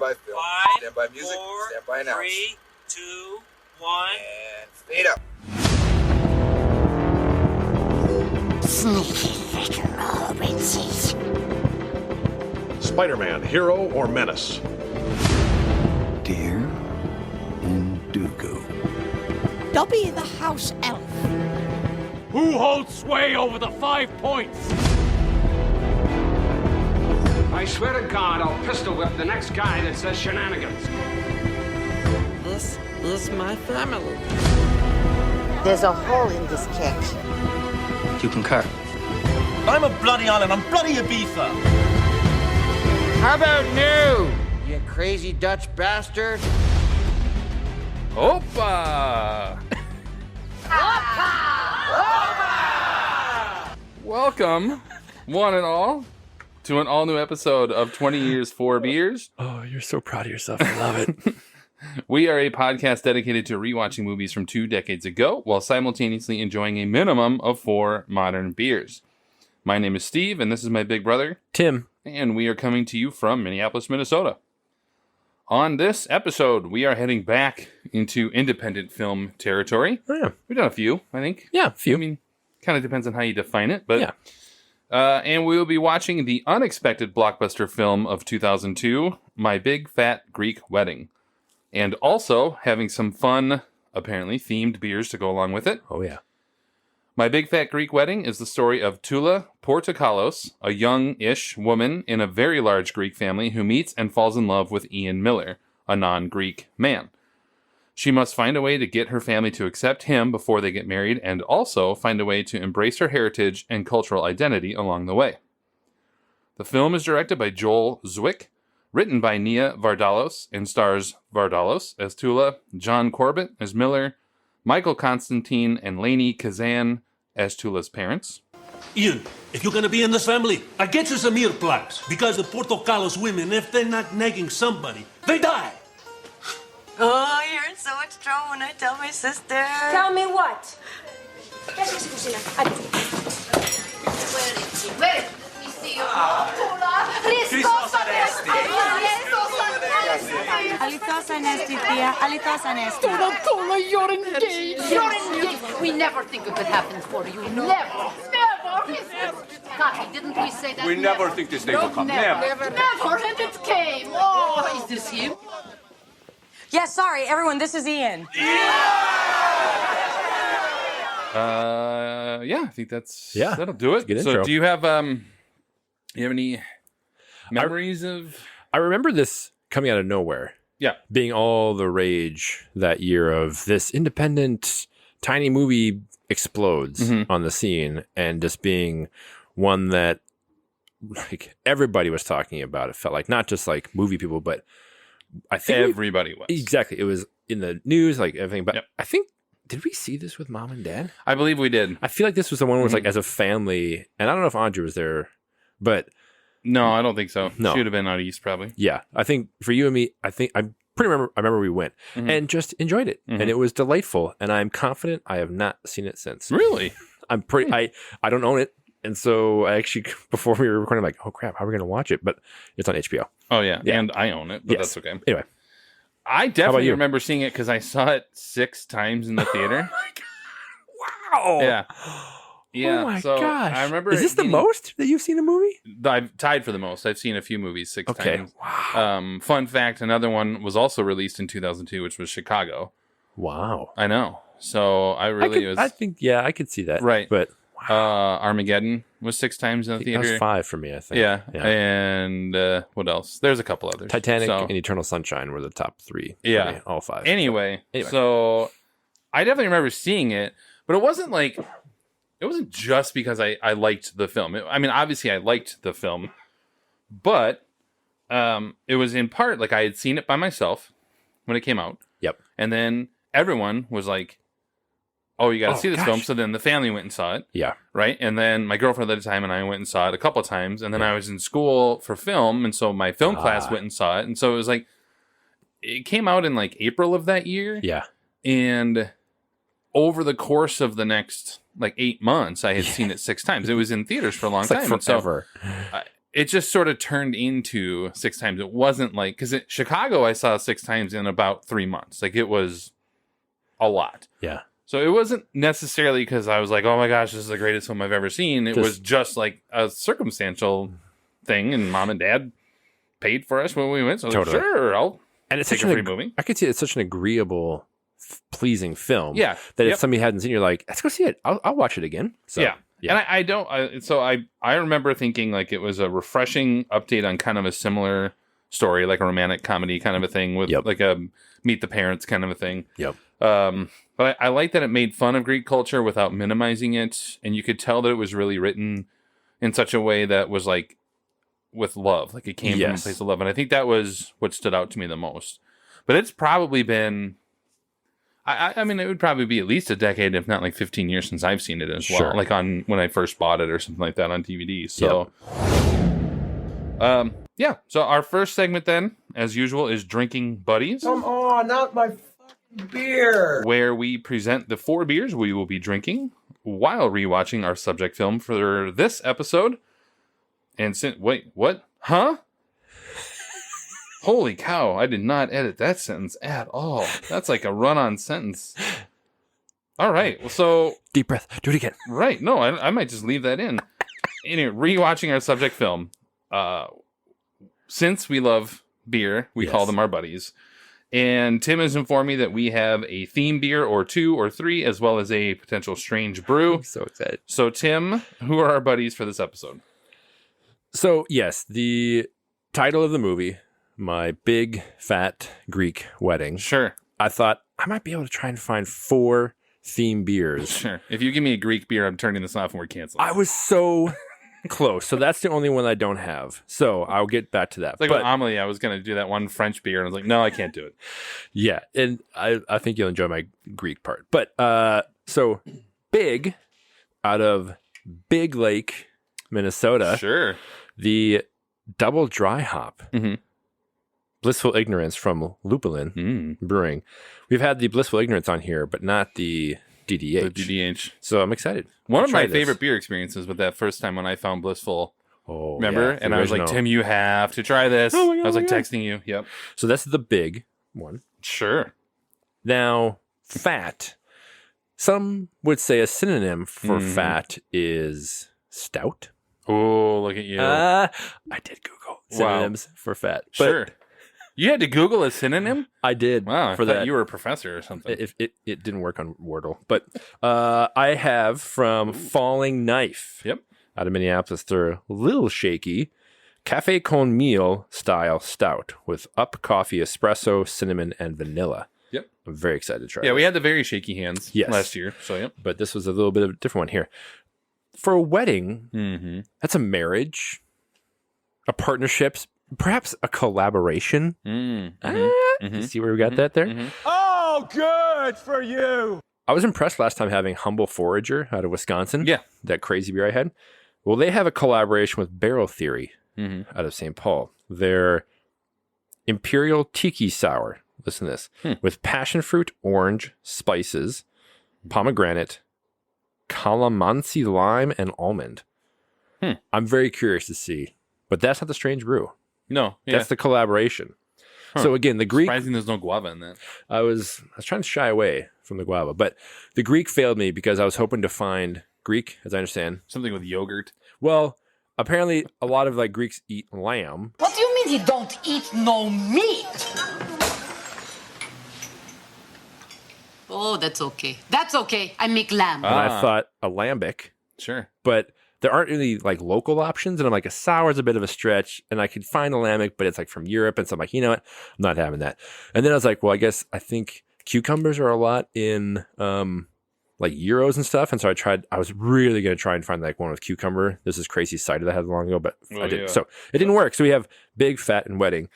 by film. 5, Stand by music. 4, Stand by announce. 3, 2, 1. And fade up. Sneaky little Moritzes. Spider-Man, hero or menace? Dear Indugo. Dobby the house elf. Who holds sway over the 5 points? I swear to God, I'll pistol whip the next guy that says shenanigans. This is my family. There's a hole in this cake. You concur? I'm a bloody Island. I'm bloody Ibiza. How about new? You crazy Dutch bastard. Opa! Welcome, one and all, to an all-new episode of 20 Years, 4 Beers. Oh, you're so proud of yourself. I love it. We are a podcast dedicated to rewatching movies from 2 decades ago while simultaneously enjoying a minimum of 4 modern beers. My name is Steve, and this is my big brother, Tim. And we are coming to you from Minneapolis, Minnesota. On this episode, we are heading back into independent film territory. Oh, yeah. We've done a few, I think. Yeah, a few. I mean, kind of depends on how you define it, but... Yeah. And we will be watching the unexpected blockbuster film of 2002, My Big Fat Greek Wedding. And also having some fun, apparently, themed beers to go along with it. Oh, yeah. My Big Fat Greek Wedding is the story of Tula Portokalos, a young-ish woman in a very large Greek family who meets and falls in love with Ian Miller, a non-Greek man. She must find a way to get her family to accept him before they get married and also find a way to embrace her heritage and cultural identity along the way. The film is directed by Joel Zwick, written by Nia Vardalos, and stars Vardalos as Tula, John Corbett as Miller, Michael Constantine and Lainey Kazan as Tula's parents. Ian, if you're gonna be in this family, I get you some earplugs. Because the Portocalos women, if they're not nagging somebody, they die. Oh, you're in so much trouble when I tell my sister. Tell me what? Alithos anesti, tia. Alithos anesti. Tula, you're engaged. You're engaged. We never think it could happen for you. Never. Kati, didn't we say that? We never think this day will come. Never. And it came. Oh, is this him? Yeah, sorry, everyone, this is Ian. Yeah, I think Yeah. that'll do it. Good So intro. do you have any memories of... I remember this coming out of nowhere. Yeah. Being all the rage that year of this independent tiny movie explodes on the scene and just being one that like everybody was talking about. It felt like not just like movie people, but I think Everybody was. exactly. It was in the news, like everything. But Yep. I think, did we see this with mom and dad? I believe we did. I feel like this was the one where it was like as a family, and I don't know if Andrew was there, but No, I don't think so. No. She would have been out east, probably. yeah, I think for you and me, I remember we went and just enjoyed it, and it was delightful, and I'm confident I have not seen it since. Really? I'm pretty. I don't own it, and so I actually before we were recording, I'm like, oh crap, how are we going to watch it? But it's on HBO. Oh, yeah. Yeah. And I own it, but Yes. that's okay. Anyway, I definitely you? remember seeing it because I saw it 6 times in the theater. wow. Yeah. Yeah. Oh my so gosh. I remember Is this the being- most that you've seen a movie? I've tied for the most. I've seen a few movies 6 Okay. times. Wow. Fun fact, another one was also released in 2002, which was Chicago. Wow. I know. So I really was... I think, yeah, I could see that. Right. But Armageddon was 6 times in the that theater. was 5 for me, I think. Yeah. And what else? There's a couple others. Titanic So- and Eternal Sunshine were the top 3. for Yeah. me, all 5. Anyway, Anyway. so I definitely remember seeing it, but it wasn't just because I liked the film. I mean, obviously I liked the film, but it was in part like I had seen it by myself when it came out. Yep. And then everyone was like, oh, you got to see this film. So then the family went and saw it. Yeah. Right. And then my girlfriend at the time and I went and saw it a couple of times. And then I was in school for film. And so my film class went and saw it. And so it was like, it came out in like April of that year. Yeah. And over the course of the next like 8 months, I had seen it 6 times. It was in theaters for a long It's like time. And forever. So, it just sort of turned into 6 times. It wasn't like, because Chicago I saw 6 times in about 3 months. Like it was a lot. Yeah. So it wasn't necessarily because I was like, oh my gosh, this is the greatest film I've ever seen. It was just like a circumstantial thing, and mom and dad paid for us when we went. So I was like, Totally. sure, I'll And it's take such a an free movie. I could see it's such an agreeable, pleasing film. Yeah. That Yep. if somebody hadn't seen, you're like, let's go see it. I'll watch it again. So, Yeah. And I remember thinking like it was a refreshing update on kind of a similar story, like a romantic comedy kind of a thing with like a meet the parents kind of a thing. Yep. But I like that it made fun of Greek culture without minimizing it. And you could tell that it was really written in such a way that was like with love, like it came from a place of love. And I think that was what stood out to me the most. But it's probably been, I mean, it would probably be at least a decade, if not like 15 years since I've seen it as well. Like on when I first bought it or something like that on DVD. So, yeah. So our first segment then, as usual, is Drinking Buddies. Come on, not my fucking beer. Where we present the 4 beers we will be drinking while rewatching our subject film for this episode. And wait, what? Huh? Holy cow, I did not edit that sentence at all. That's like a run-on sentence. All right, well, so... Deep breath. Do it again. Right, no, I might just leave that in. Anyway, rewatching our subject film. Since we love beer, we call them our buddies. And Tim has informed me that we have a theme beer or 2 or 3, as well as a potential strange brew. I'm so excited. So, Tim, who are our buddies for this episode? So, yes, the title of the movie, My Big Fat Greek Wedding. Sure. I thought I might be able to try and find 4 theme beers. Sure. If you give me a Greek beer, I'm turning this off and we're canceling. I was so close. So that's the only one I don't have. So I'll get back to that. It's like with Amelie, I was going to do that one French beer, and I was like, no, I can't do it. Yeah, and I think you'll enjoy my Greek part. But so Big, out of Big Lake, Minnesota. Sure. The double dry hop. Blissful Ignorance from Lupulin Brewing. We've had the Blissful Ignorance on here, but not the DDH. The DDH. So I'm excited. One of my favorite beer experiences was that first time when I found Blissful. Oh, remember? yeah, and I was like, Tim, you have to try this. Oh my God, I was like texting you. Yep. So that's the big one. Sure. Now, fat. Some would say a synonym for fat is stout. Oh, look at you. I did Google synonyms for fat. But sure. You had to Google a synonym? I did. Wow, for that. You were a professor or something. It didn't work on Wordle. But I have from Falling Knife. Yep. Out of Minneapolis, their Little Shaky Cafe Con Meal style stout with up coffee, espresso, cinnamon, and vanilla. Yep. I'm very excited to try Yeah, this. we had the very shaky hands last year. So, yep. But this was a little bit of a different one here. For a wedding, that's a marriage, a partnership, perhaps a collaboration. You see where we got that there? Oh, good for you. I was impressed last time having Humble Forager out of Wisconsin. Yeah. That crazy beer I had. Well, they have a collaboration with Barrel Theory out of St. Paul. Their Imperial Tiki Sour, listen to this, with passion fruit, orange, spices, pomegranate, calamansi, lime, and almond. I'm very curious to see. But that's not the strange brew. No. Yeah. That's the collaboration. So again, the Greek... Surprising there's no guava in that. I was trying to shy away from the guava, but the Greek failed me because I was hoping to find Greek, as I understand. Something with yogurt. Well, apparently a lot of Greeks eat lamb. What do you mean you don't eat no meat? Oh, that's okay. That's okay. I make lamb. And I thought a lambic. Sure. But there aren't really local options. And I'm like, a sour is a bit of a stretch. And I could find a lambic, but it's from Europe. And so I'm like, you know what? I'm not having that. And then I was like, well, I think cucumbers are a lot in euros and stuff. And so I was really going to try and find one with cucumber. This is crazy cider that I had long ago, but I didn't. So it didn't work. So we have Big, Fat, and Wedding.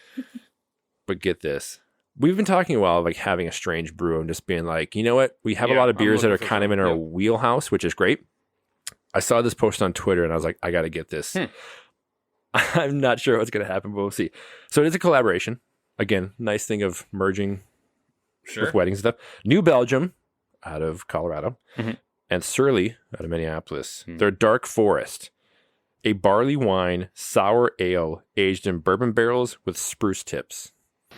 But get this. We've been talking a while having a strange brew and just being you know what? We have a lot of beers that are kind of in our wheelhouse, which is great. I saw this post on Twitter and I was like, I got to get this. I'm not sure what's going to happen, but we'll see. So it is a collaboration. Again, nice thing of merging with weddings and stuff. New Belgium out of Colorado and Surly out of Minneapolis. Their Dark Forest. a barley wine sour ale aged in bourbon barrels with spruce tips.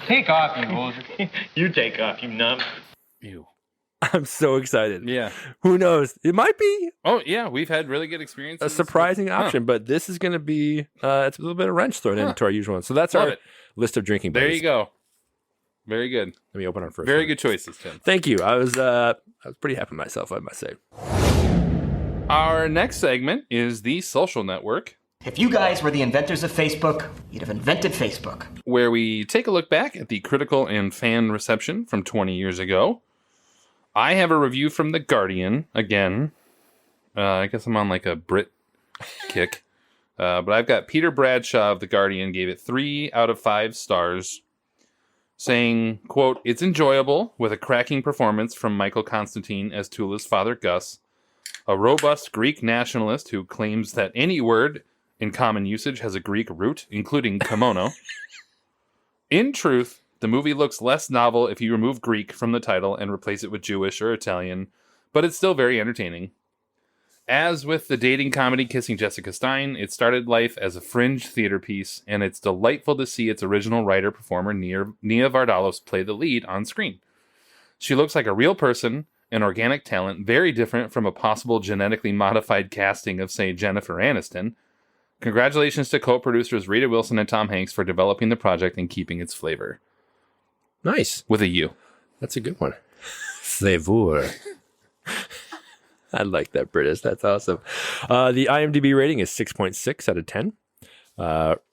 Take off, you hoser. You take off, you numb. Ew. I'm so excited. Yeah. Who knows? It might be Oh, yeah. We've had really good experiences. a surprising option, but this is going to be it's a little bit of wrench thrown into our usual one. So that's Love our it. list of drinking There buddies. you go. Very good. Let me open our first Very one. good choices, Tim. Thank you. I was pretty happy with myself, I must say. Our next segment is the social network, If you guys were the inventors of Facebook, you'd have invented Facebook. where we take a look back at the critical and fan reception from 20 years ago. I have a review from The Guardian again. I guess I'm on like a Brit kick. But I've got Peter Bradshaw of The Guardian gave it 3 out of 5 stars, saying, quote, "It's enjoyable with a cracking performance from Michael Constantine as Tula's father Gus, a robust Greek nationalist who claims that any word in common usage has a Greek root, including kimono. In truth, the movie looks less novel if you remove Greek from the title and replace it with Jewish or Italian, but it's still very entertaining. As with the dating comedy Kissing Jessica Stein, it started life as a fringe theater piece, and it's delightful to see its original writer-performer Nia Vardalos play the lead on screen. She looks like a real person, an organic talent, very different from a possible genetically modified casting of, say, Jennifer Aniston. Congratulations to co-producers Rita Wilson and Tom Hanks for developing the project and keeping its flavor." Nice. With a U. That's a good one. Flavor. I like that, British. That's awesome. The IMDb rating is 6.6 out of 10.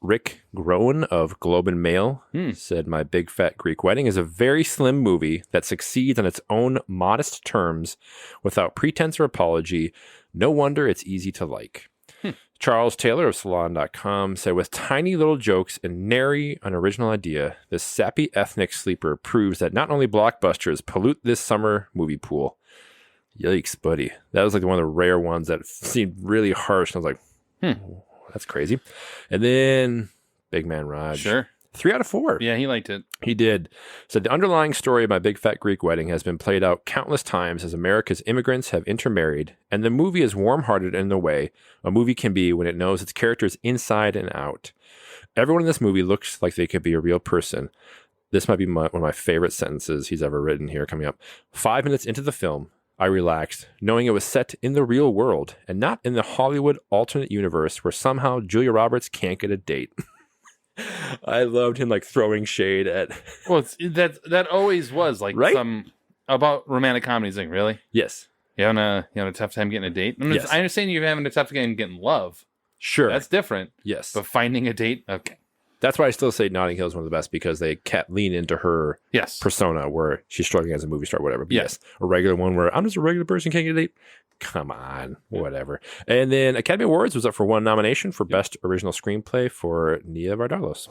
Rick Groen of Globe and Mail said, "My Big Fat Greek Wedding is a very slim movie that succeeds on its own modest terms without pretense or apology. No wonder it's easy to like." Charles Taylor of Salon.com said, "With tiny little jokes and nary an original idea, this sappy ethnic sleeper proves that not only blockbusters pollute this summer movie pool." Yikes, buddy. That was like one of the rare ones that seemed really harsh. And I was like, that's crazy. And then Big Man Raj. Sure. 3 out of 4. Yeah, he liked it. He did. Said, "The underlying story of My Big Fat Greek Wedding has been played out countless times as America's immigrants have intermarried, and the movie is warm-hearted in the way a movie can be when it knows its characters inside and out. Everyone in this movie looks like they could be a real person." This might be one of my favorite sentences he's ever written here coming up. "5 minutes into the film, I relaxed, knowing it was set in the real world and not in the Hollywood alternate universe where somehow Julia Roberts can't get a date." I loved him like throwing shade at. Well, that always was like Right? some about romantic comedies. Like, really? Yes. You having a tough time getting a date? I mean, Yes. I understand you're having a tough time getting love. Sure. That's different. Yes. But finding a date, okay. That's why I still say Notting Hill is one of the best because they kept lean into her persona where she's struggling as a movie star, whatever. But yes, a regular one where I'm just a regular person, can't get a date. Come on, whatever. And then Academy Awards was up for 1 nomination for Best Original Screenplay for Nia Vardalos.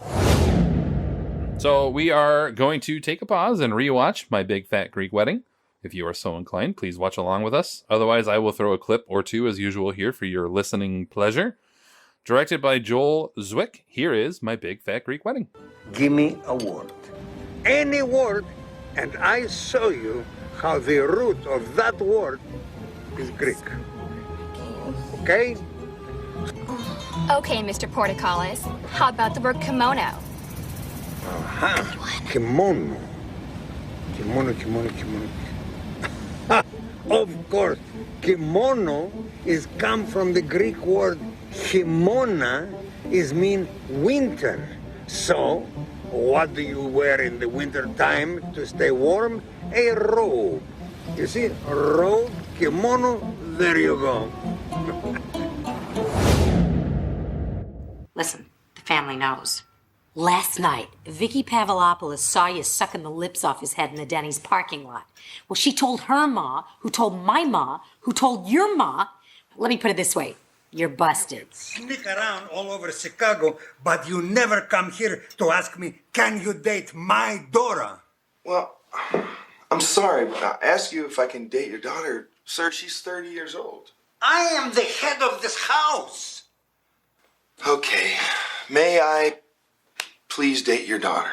So we are going to take a pause and rewatch My Big Fat Greek Wedding. If you are so inclined, please watch along with us. Otherwise, I will throw a clip or two as usual here for your listening pleasure. Directed by Joel Zwick, here is My Big Fat Greek Wedding. Give me a word. Any word, and I show you how the root of that word is Greek. Okay? Okay, Mr. Portacales. How about the word kimono? Kimono. Kimono. Of course, kimono is come from the Greek word kimona, is mean winter. So, what do you wear in the winter time to stay warm? A robe. You see, robe, kimono, there you go. Listen, the family knows. Last night, Vicky Pavlopoulos saw you sucking the lips off his head in the Denny's parking lot. Well, she told her ma, who told my ma, who told your ma. Let me put it this way. You're busted. Sneak around all over Chicago, but you never come here to ask me, can you date my daughter? Well, I'm sorry, but I ask you if I can date your daughter. Sir, she's 30 years old. I am the head of this house. Okay, may I please date your daughter?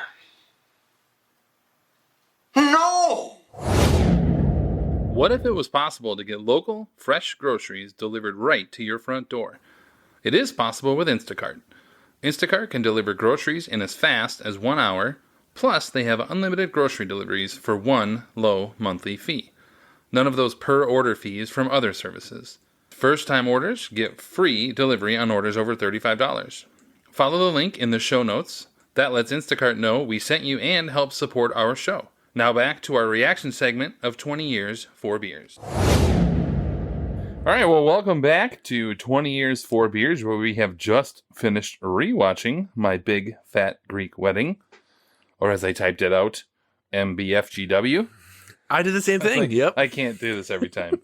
No! What if it was possible to get local, fresh groceries delivered right to your front door? It is possible with Instacart. Instacart can deliver groceries in as fast as 1 hour, plus they have unlimited grocery deliveries for one low monthly fee. None of those per-order fees from other services. First-time orders get free delivery on orders over $35. Follow the link in the show notes. That lets Instacart know we sent you and helps support our show. Now back to our reaction segment of 20 Years, 4 Beers. All right, well, welcome back to 20 Years, 4 Beers, where we have just finished rewatching My Big Fat Greek Wedding, or as I typed it out, MBFGW. I did the same thing, yep. I can't do this every time.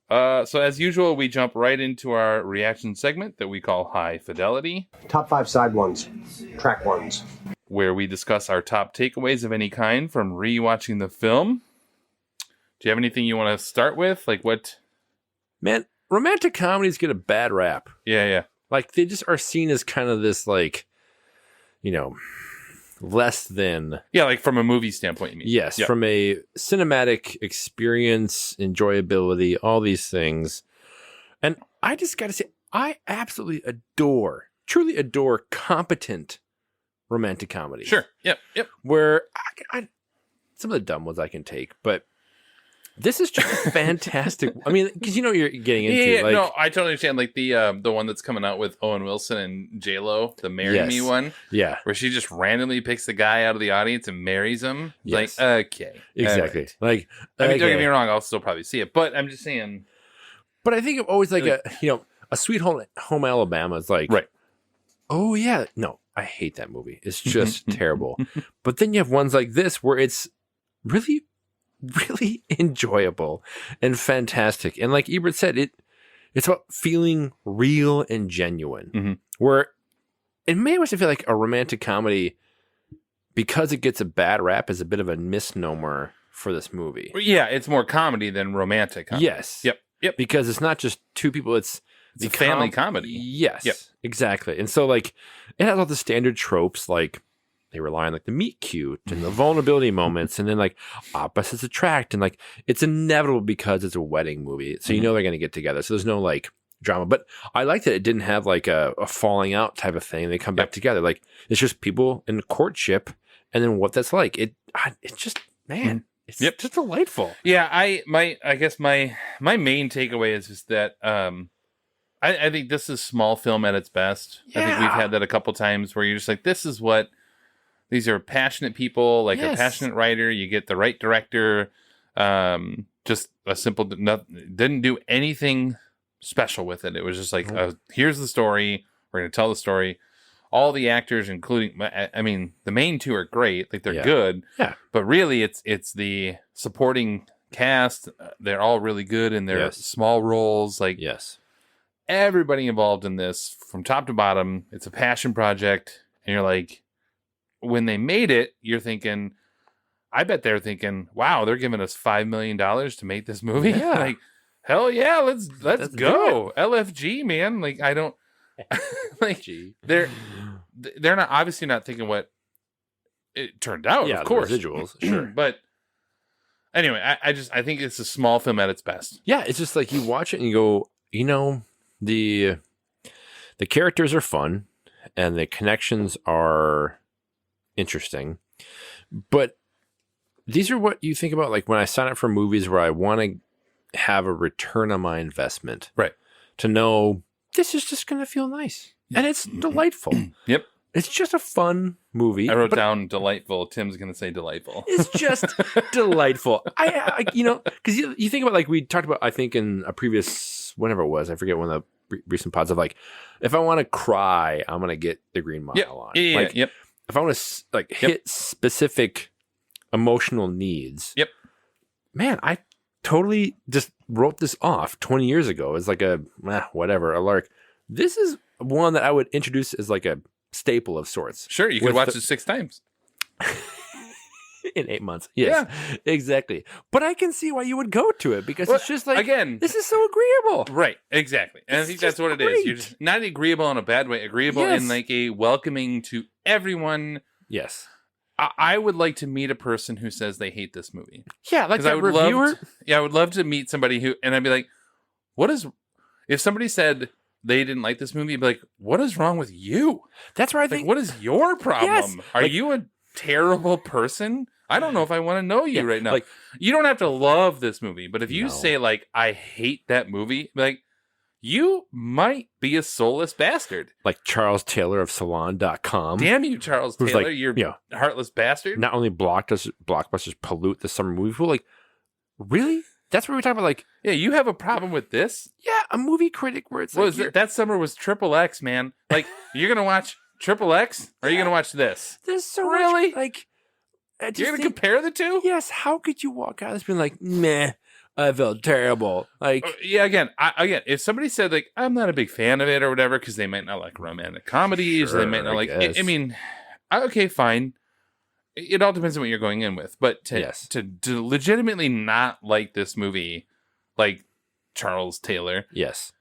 So as usual, we jump right into our reaction segment that we call High Fidelity. Top 5 side ones, track ones. Where we discuss our top takeaways of any kind from rewatching the film. Do you have anything you want to start with? Like what? Man, romantic comedies get a bad rap. Yeah. Like, they just are seen as kind of this, like, you know, less than... Yeah, like from a movie standpoint, you mean? Yes, yep. From a cinematic experience, enjoyability, all these things. And I just got to say, I absolutely truly adore competent romantic comedies. Sure, yep. Where I some of the dumb ones I can take, but this is just fantastic. I mean, because you know what you're getting into. Yeah, like, no, I totally understand. Like the one that's coming out with Owen Wilson and J-Lo, the Marry Me one. Yeah. Where she just randomly picks the guy out of the audience and marries him. Yes. Like, okay. Exactly. Right. Like, I mean, don't okay. get me wrong, I'll still probably see it, but I'm just saying. But I think of always like a Sweet Home Alabama is like, right. Oh yeah. No, I hate that movie. It's just terrible. But then you have ones like this where it's really, really enjoyable and fantastic. And like Ebert said, it's about feeling real and genuine. Mm-hmm. Where it may always feel like a romantic comedy, because it gets a bad rap, is a bit of a misnomer for this movie. Yeah, it's more comedy than romantic comedy. Yes. Yep. Because it's not just two people, it's a family comedy. Yes. Yep. Exactly. And so like it has all the standard tropes, like they rely on like the meet cute and the vulnerability moments, and then like opposites attract, and like it's inevitable because it's a wedding movie. So you know they're gonna get together. So there's no like drama. But I like that it didn't have like a falling out type of thing. They come back together. Like it's just people in courtship, and then what that's like. It's just, man, it's just delightful. Yeah, I guess my main takeaway is just that I think this is small film at its best. Yeah. I think we've had that a couple times where you're just like, this is what these are passionate people, like a passionate writer. You get the right director. Just a simple, didn't do anything special with it. It was just like, here's the story. We're going to tell the story. All the actors, including, I mean, the main two are great. Like they're good. Yeah. But really, it's the supporting cast. They're all really good in their small roles. Like everybody involved in this, from top to bottom, it's a passion project. And you're like, when they made it, you're thinking, I bet they're thinking, wow, they're giving us $5 million to make this movie. Yeah. Like, hell yeah, let's go. LFG, man. Like, I don't like they're not obviously not thinking what it turned out, of course. Residuals, sure. But anyway, I think it's a small film at its best. Yeah, it's just like you watch it and you go, you know, the characters are fun and the connections are interesting, but these are what you think about like when I sign up for movies where I want to have a return on my investment, right? To know this is just going to feel nice and it's delightful. Yep. It's just a fun movie. I wrote down delightful. Tim's going to say delightful. It's just delightful. I you know, because you think about, like we talked about, I think in a previous, whenever it was, I forget one of the recent pods, of like, if I want to cry, I'm going to get The Green Mile on. Yeah, like, if I want to like hit specific emotional needs. Yep. Man, I totally just wrote this off 20 years ago as like a whatever, a lark. This is one that I would introduce as like a staple of sorts. Sure, you could watch it 6 times. In 8 months. Yes, exactly. But I can see why you would go to it, because it's just like, again, this is so agreeable. Right, exactly. And I think that's what it is. You're just not agreeable in a bad way, agreeable in like a welcoming to everyone. Yes. I would like to meet a person who says they hate this movie. Yeah, like that reviewer. I would love to meet somebody who, and I'd be like, if somebody said, they didn't like this movie, I'd be like, what is wrong with you? That's where I Like, think. what is your problem? Yes. Are Like- you a terrible person? I don't know if I want to know you right now. like- You don't have to love this movie, but if you No. say like, I hate that movie, like, you might be a soulless bastard. Like Charles Taylor of Salon.com. Damn you, Charles Who's Taylor, like, you yeah. heartless bastard. Not only blockbusters pollute the summer movie pool, like, really? That's what we're talking about. Like, Yeah, you have a problem with this? yeah, a movie critic where it's What like, was it? That summer was Triple X, man. Like, you're gonna watch Triple X, or are you gonna watch this? there's so Really? much, like, I just You're gonna think- compare the two? Yes, how could you walk out of this being like, meh, I felt terrible. Like, Yeah, again, if somebody said like I'm not a big fan of it or whatever because they might not like romantic comedies, or they might Sure, not I like. guess. I mean, okay, fine. It all depends on what you're going in with, but to legitimately not like this movie, like Charles Taylor, yes,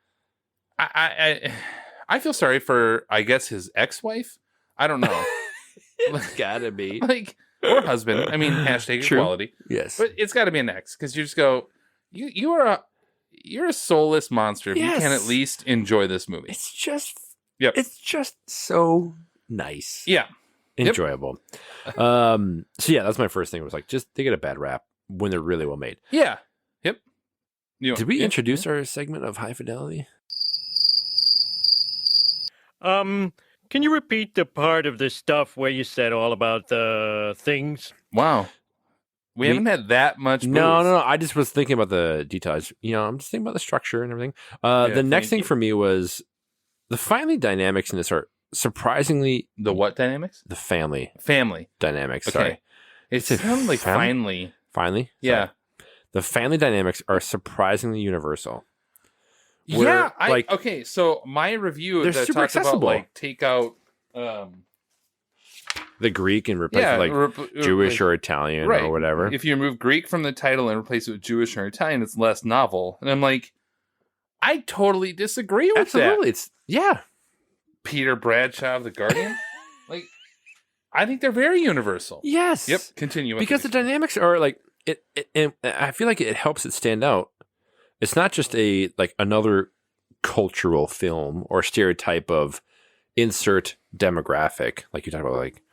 I feel sorry for, I guess, his ex-wife. I don't know, it's gotta be. like, or husband. I mean, hashtag True. equality. Yes. But it's got to be an ex because you just go, you're a soulless monster. If you can Yes. at least enjoy this movie. It's just, Yep. it's just so nice. Yeah. Yep. Enjoyable. So yeah, that's my first thing. Was like, just they get a bad rap when they're really well made. Yeah. Yep. Did we introduce our segment of High Fidelity? Can you repeat the part of the stuff where you said all about the things? Wow. We haven't had that much. No. I just was thinking about the details. I'm just thinking about the structure and everything. The next thank thing you. for me was the family dynamics in this are surprisingly The what dynamics? the family dynamics. Okay. Sorry, It sounded like finally. Finally, Yeah. the family dynamics are surprisingly universal. Yeah. Where, like, Okay. So my review they're that super talks about accessible. like take out. the Greek and replace it with like Jewish or Italian or whatever. If you remove Greek from the title and replace it with Jewish or Italian, it's less novel. And I'm like, I totally disagree with Absolutely, that. it's Peter Bradshaw of The Guardian. Like, I think they're very universal. Yes. Yep. Continue. with Because it. the dynamics are like it, and I feel like it helps it stand out. It's not just another cultural film or stereotype of insert demographic, like you talk about, like,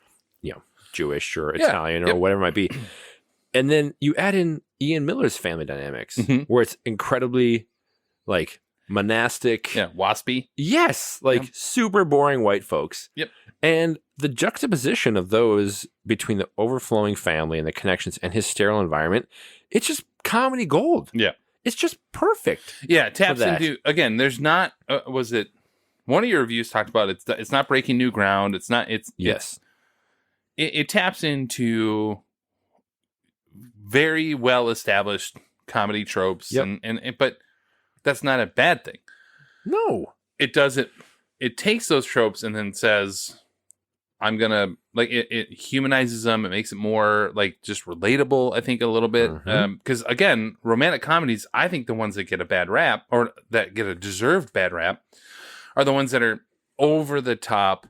Jewish or Italian or whatever it might be. And then you add in Ian Miller's family dynamics, where it's incredibly like monastic, waspy. Yes, like super boring white folks. Yep. And the juxtaposition of those between the overflowing family and the connections and his sterile environment, it's just comedy gold. Yeah. It's just perfect. Yeah, it taps for that. into, again, there's not, was it, one of your reviews talked about it's not breaking new ground. It's not, it taps into very well established comedy tropes. Yep. But that's not a bad thing. No. It doesn't, it takes those tropes and then says, I'm gonna, like, it humanizes them. It makes it more like just relatable, I think, a little bit. Because again, romantic comedies, I think the ones that get a bad rap or that get a deserved bad rap are the ones that are over the top.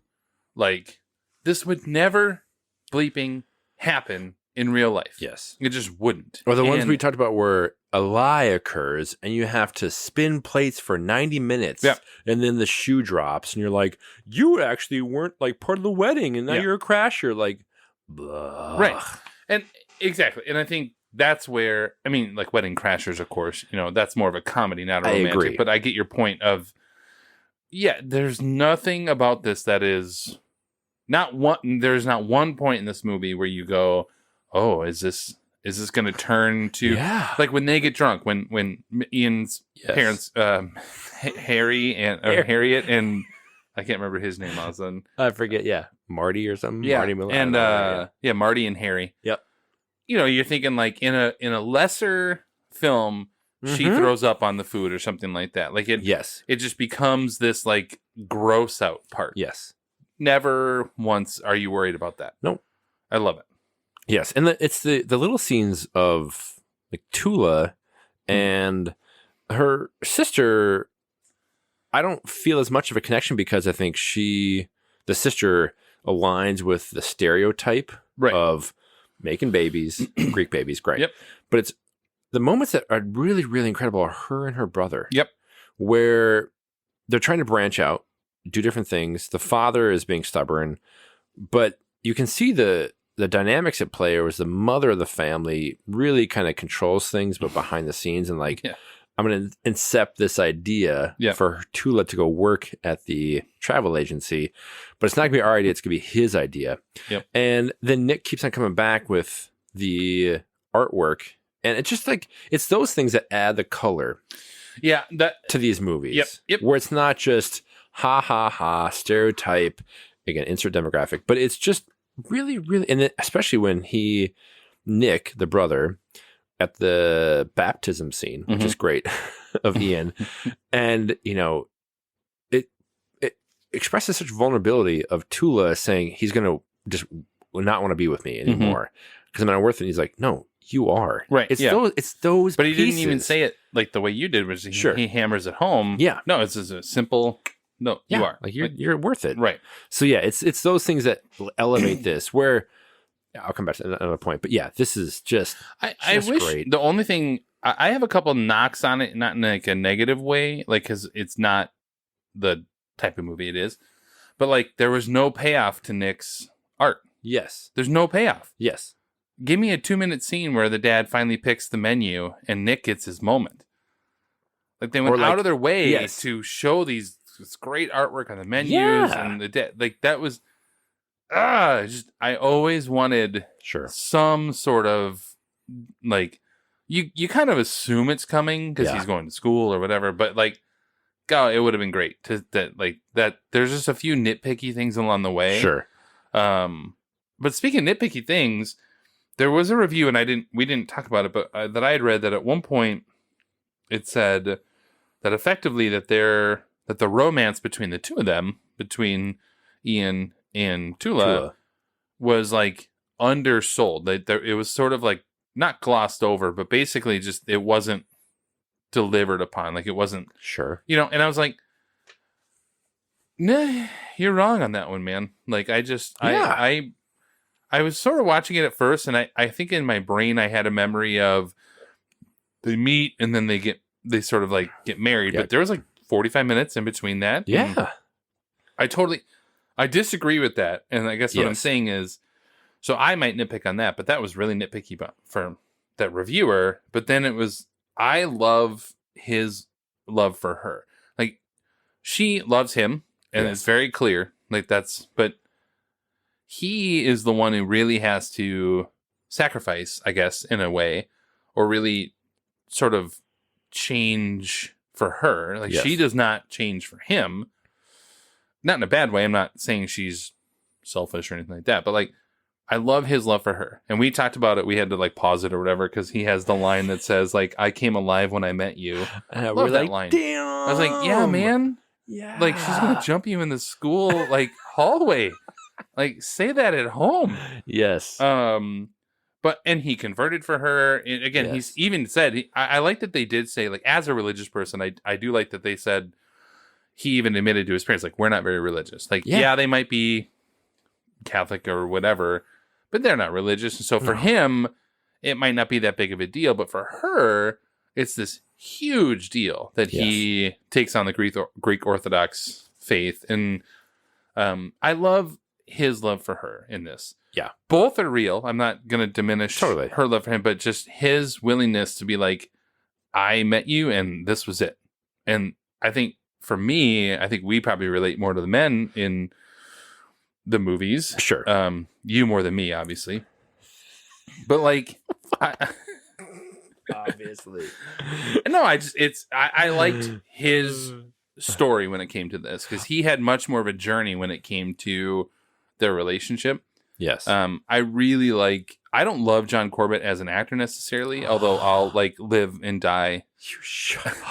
Like, this would never bleeping happen in real life. Yes. It just wouldn't. Or the ones And- we talked about where a lie occurs and you have to spin plates for 90 minutes. Yeah. And then the shoe drops and you're like, you actually weren't like part of the wedding and now you're a crasher. Like, blah. Right. And exactly. And I think that's where, I mean, like Wedding Crashers, of course, that's more of a comedy, not a I romantic. agree. But I get your point of, there's nothing about this that is there's not one point in this movie where you go, oh, is this going to turn to, like when they get drunk, when Ian's parents, Harry and Harriet and I can't remember his name. All of a sudden, I forget. Yeah. Marty or something. yeah, Marty Miller. and Marty and Harry. Yep. You're thinking like in a lesser film, she Mhm. throws up on the food or something like that. Like it just becomes this like gross out part. Yes. Never once are you worried about that. Nope. I love it. Yes, and it's the little scenes of like Tula and her sister. I don't feel as much of a connection because I think the sister aligns with the stereotype of making babies, Greek babies, great. Yep. But it's the moments that are really, really incredible are her and her brother. Yep. Where they're trying to branch out, do different things. The father is being stubborn, but you can see the dynamics at play was the mother of the family really kind of controls things, but behind the scenes, and like, I'm going to incept this idea for Tula to go work at the travel agency, but it's not going to be our idea. It's going to be his idea. Yep. And then Nick keeps on coming back with the artwork, and it's just like, it's those things that add the color to these movies. Yep. Where it's not just ha ha ha stereotype, again, insert demographic, but it's just really, really, and especially when Nick, the brother, at the baptism scene, which is great, of Ian, and it expresses such vulnerability of Tula saying he's going to just not want to be with me anymore because I'm not worth it. And he's like, no, you are. Right. It's those. But he pieces. didn't even say it like the way you did, which he hammers it home. Yeah. No, it's just a simple. No, you are. Like you're worth it. Right. So yeah, it's those things that elevate this. Where I'll come back to another point, but yeah, this is just. I wish great. The only thing I have a couple knocks on it, not in like a negative way, like because it's not the type of movie it is, but like there was no payoff to Nick's art. Yes. There's no payoff. Yes. Give me a 2-minute scene where the dad finally picks the menu and Nick gets his moment. Like they went out of their way to show this great artwork on the menus and the dad. Like that was, I always wanted some sort of like, you kind of assume it's coming because he's going to school or whatever, but like, God, it would have been great to that. There's just a few nitpicky things along the way. Sure. But speaking of nitpicky things, there was a review, and we didn't talk about it, but that I had read that at one point it said that effectively that the romance between the two of them, between Ian and Tula, was like undersold. That it was sort of like not glossed over, but basically just it wasn't delivered upon. Like it wasn't and I was like, nah, you're wrong on that one, man. Like I was sort of watching it at first, and I think in my brain I had a memory of they meet and then they sort of like get married, but there was like 45 minutes in between that. Yeah. I disagree with that. And I guess what I'm saying is, so I might nitpick on that, but that was really nitpicky for that reviewer. But then it was, I love his love for her. Like she loves him and it's very clear. Like but he is the one who really has to sacrifice, I guess, in a way, or really sort of change for her. Like she does not change for him. Not in a bad way. I'm not saying she's selfish or anything like that, but like I love his love for her. And we talked about it. We had to like pause it or whatever because he has the line that says like, "I came alive when I met you." I love that line. Damn. I was like, yeah, man. Yeah. Like she's gonna jump you in the school like hallway. Like say that at home. Yes. But he converted for her. And again, he's even said I like that they did say, like, as a religious person, I do like that they said he even admitted to his parents, like, we're not very religious. Like, they might be Catholic or whatever, but they're not religious. And so for him, it might not be that big of a deal, but for her, it's this huge deal that he takes on the Greek Orthodox faith. And I love his love for her in this. Yeah. Both are real. I'm not going to diminish her love for him, but just his willingness to be like, I met you and this was it. And I think for me, I think we probably relate more to the men in the movies. Sure. You more than me, obviously. But like, obviously. No, I liked his story when it came to this because he had much more of a journey when it came to their relationship. Yes. I really I don't love John Corbett as an actor necessarily, although I'll live and die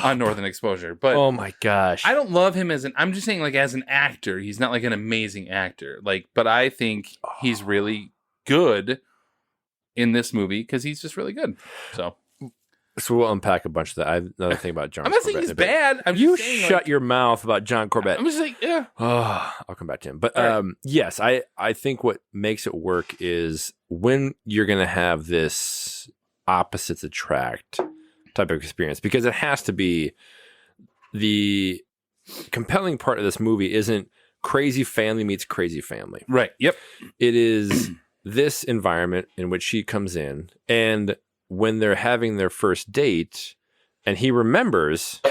on Northern Exposure. But oh my gosh. I don't love him I'm just saying as an actor, he's not like an amazing actor. But I think he's really good in this movie because he's just really good. So we'll unpack a bunch of that. I have another thing about John I'm not Corbett. saying he's bad. I'm you just saying, shut your mouth about John Corbett. I'm just like, yeah. Oh, I'll come back to him. But yes, I think what makes it work is when you're going to have this opposites attract type of experience, because it has to be the compelling part of this movie isn't crazy family meets crazy family. Right. Yep. It is this environment in which she comes in, and when they're having their first date, and he remembers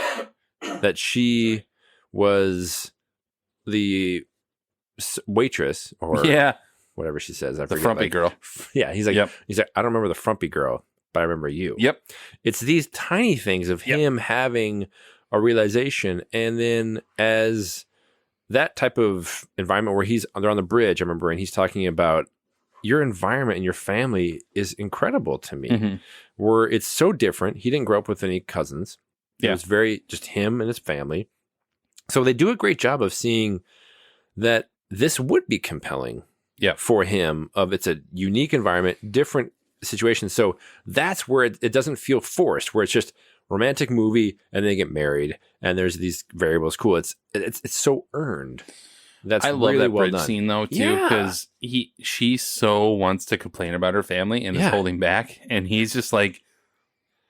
that she was the waitress or whatever she says. I The forget, frumpy girl. Yeah. He's like, I don't remember the frumpy girl, but I remember you. Yep. It's these tiny things of him having a realization. And then as that type of environment where they're on the bridge, I remember, and he's talking about your environment and your family is incredible to me, where it's so different. He didn't grow up with any cousins. It was very just him and his family. So they do a great job of seeing that this would be compelling for him. It's a unique environment, different situations. So that's where it doesn't feel forced, where it's just romantic movie and they get married and there's these variables. Cool. It's so earned. That's I love really that well bridge done. scene though too, because she so wants to complain about her family and is holding back, and he's just like,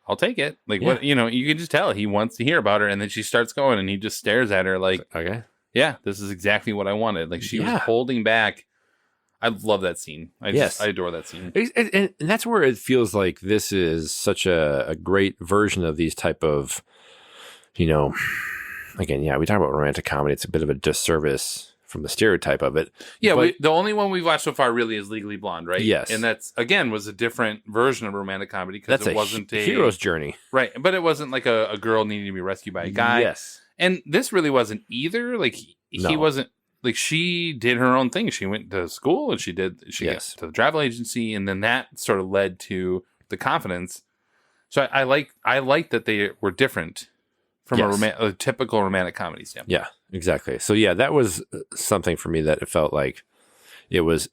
I'll take it. Like what, you can just tell he wants to hear about her, and then she starts going and he just stares at her like, okay, yeah, this is exactly what I wanted. Like she was holding back. I love that scene. I adore that scene. And that's where it feels like this is such a great version of these type of, again, we talk about romantic comedy. It's a bit of a disservice from the stereotype of it. Yeah, but the only one we've watched so far really is Legally Blonde, right? Yes. And that's, again, was a different version of romantic comedy because it wasn't a hero's journey. Right, but it wasn't like a girl needing to be rescued by a guy. Yes. And this really wasn't either. Like, he wasn't, like, she did her own thing. She went to school and she got to the travel agency, and then that sort of led to the confidence. So I like that they were different from a typical romantic comedy standpoint. Yeah, exactly. So that was something for me that it felt like it was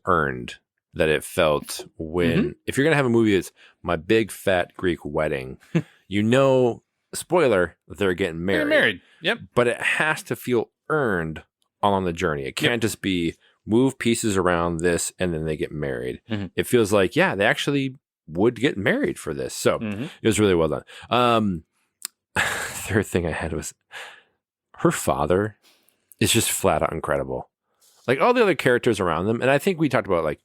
earned, that it felt when, if you're going to have a movie that's My Big Fat Greek Wedding, spoiler, they're getting married. They're married. Yep. But it has to feel earned along the journey. It can't just be move pieces around this and then they get married. It feels like, they actually would get married for this. So it was really well done. Third thing I had was her father is just flat out incredible. Like all the other characters around them. And I think we talked about like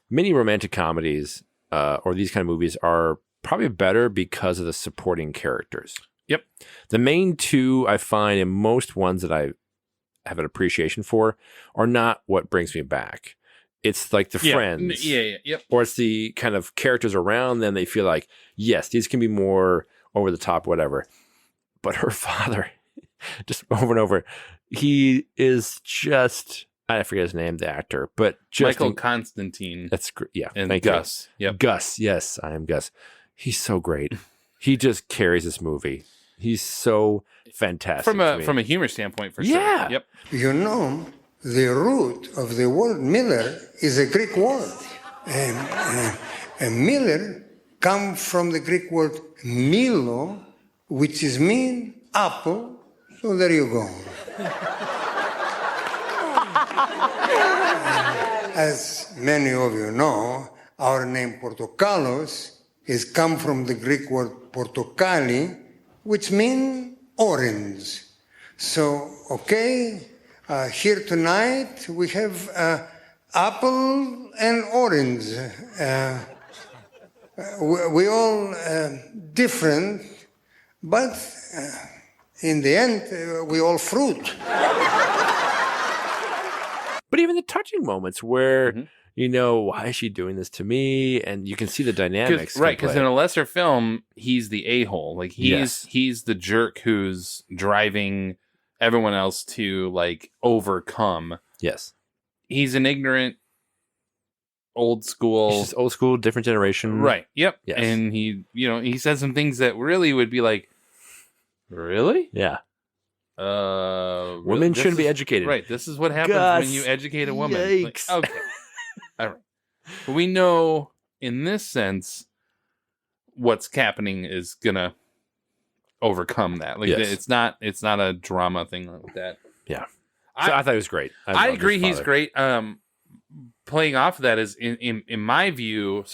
many romantic comedies or these kind of movies are probably better because of the supporting characters. Yep. The main two I find in most ones that I have an appreciation for are not what brings me back. It's like the friends. Yep. Or it's the kind of characters around them. They feel like, yes, these can be more over the top, whatever. But her father, just over and over, he is just, I forget his name, the actor, but just Michael Constantine. That's great. Yeah. And thank Gus. You. Yep. Gus. Yes, I am Gus. He's so great. He just carries this movie. He's so fantastic. From a humor standpoint, for sure. Yep. The root of the word Miller is a Greek word. And Miller comes from the Greek word Milo, which is mean apple. So there you go. As many of you know, our name Portokalos has come from the Greek word portokali, which means orange. So, here tonight we have apple and orange. We all different, but in the end, we all fruit. But even the touching moments where, why is she doing this to me? And you can see the dynamics. Right, because in a lesser film, he's the a-hole. Like, he's the jerk who's driving everyone else to, like, overcome. Yes. He's an ignorant, old school. He's just old school, different generation. Right, yep. Yes. And he says some things that really would be like, really? Yeah. Women shouldn't be educated. Right. This is what happens when you educate a woman. Yikes. Like, okay. All right. But we know in this sense what's happening is gonna overcome that. Like it's not a drama thing like that. Yeah. So I thought it was great. I agree he's great. Playing off of that is in my view,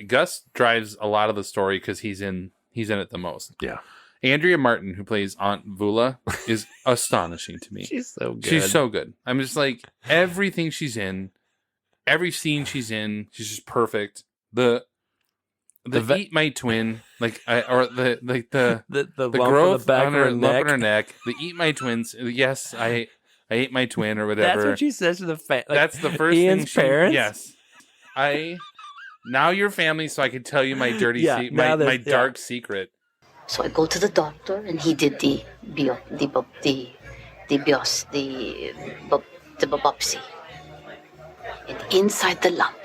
Gus drives a lot of the story because he's in it the most. Yeah. Andrea Martin, who plays Aunt Vula, is astonishing to me. She's so good. She's so good. I'm just like, everything she's in, every scene she's in, she's just perfect. The Eat My Twin, the lump growth on the back on of her lump neck. on her neck, the Eat My Twins. Yes, I ate my twin or whatever. That's what she says to the That's the first Ian's thing parents. Yes, now you're family, so I can tell you my dirty, my dark secret. So I go to the doctor, and he did the biopsy. And inside the lump,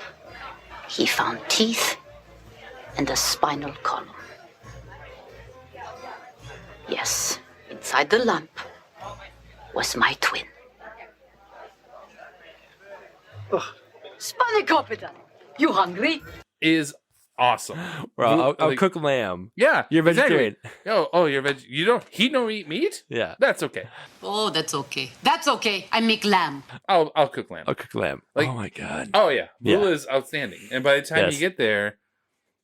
he found teeth and a spinal column. Yes, inside the lump was my twin. Spinal Capitan, you hungry? Is awesome. Bro, I'll cook lamb. Yeah, You're vegetarian. Exactly. Oh, you're veg. He don't eat meat. Yeah, that's okay. Oh, that's okay. That's okay. I make lamb. I'll cook lamb. I'll cook lamb. Like, oh my god. Oh yeah, Yeah. Vula is outstanding, and by the time you get there,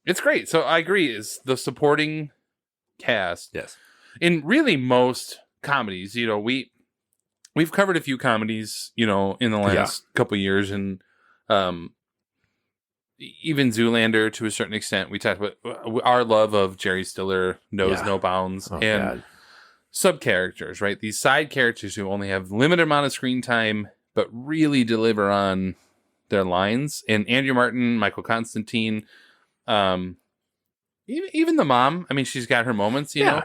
it's great. So I agree. Is the supporting cast? Yes. In really most comedies, we've covered a few comedies, in the last couple of years, and even Zoolander to a certain extent. We talked about our love of Jerry Stiller knows no bounds, and sub characters, right? These side characters who only have limited amount of screen time, but really deliver on their lines. And Andrew Martin, Michael Constantine, even the mom. I mean, she's got her moments, you know.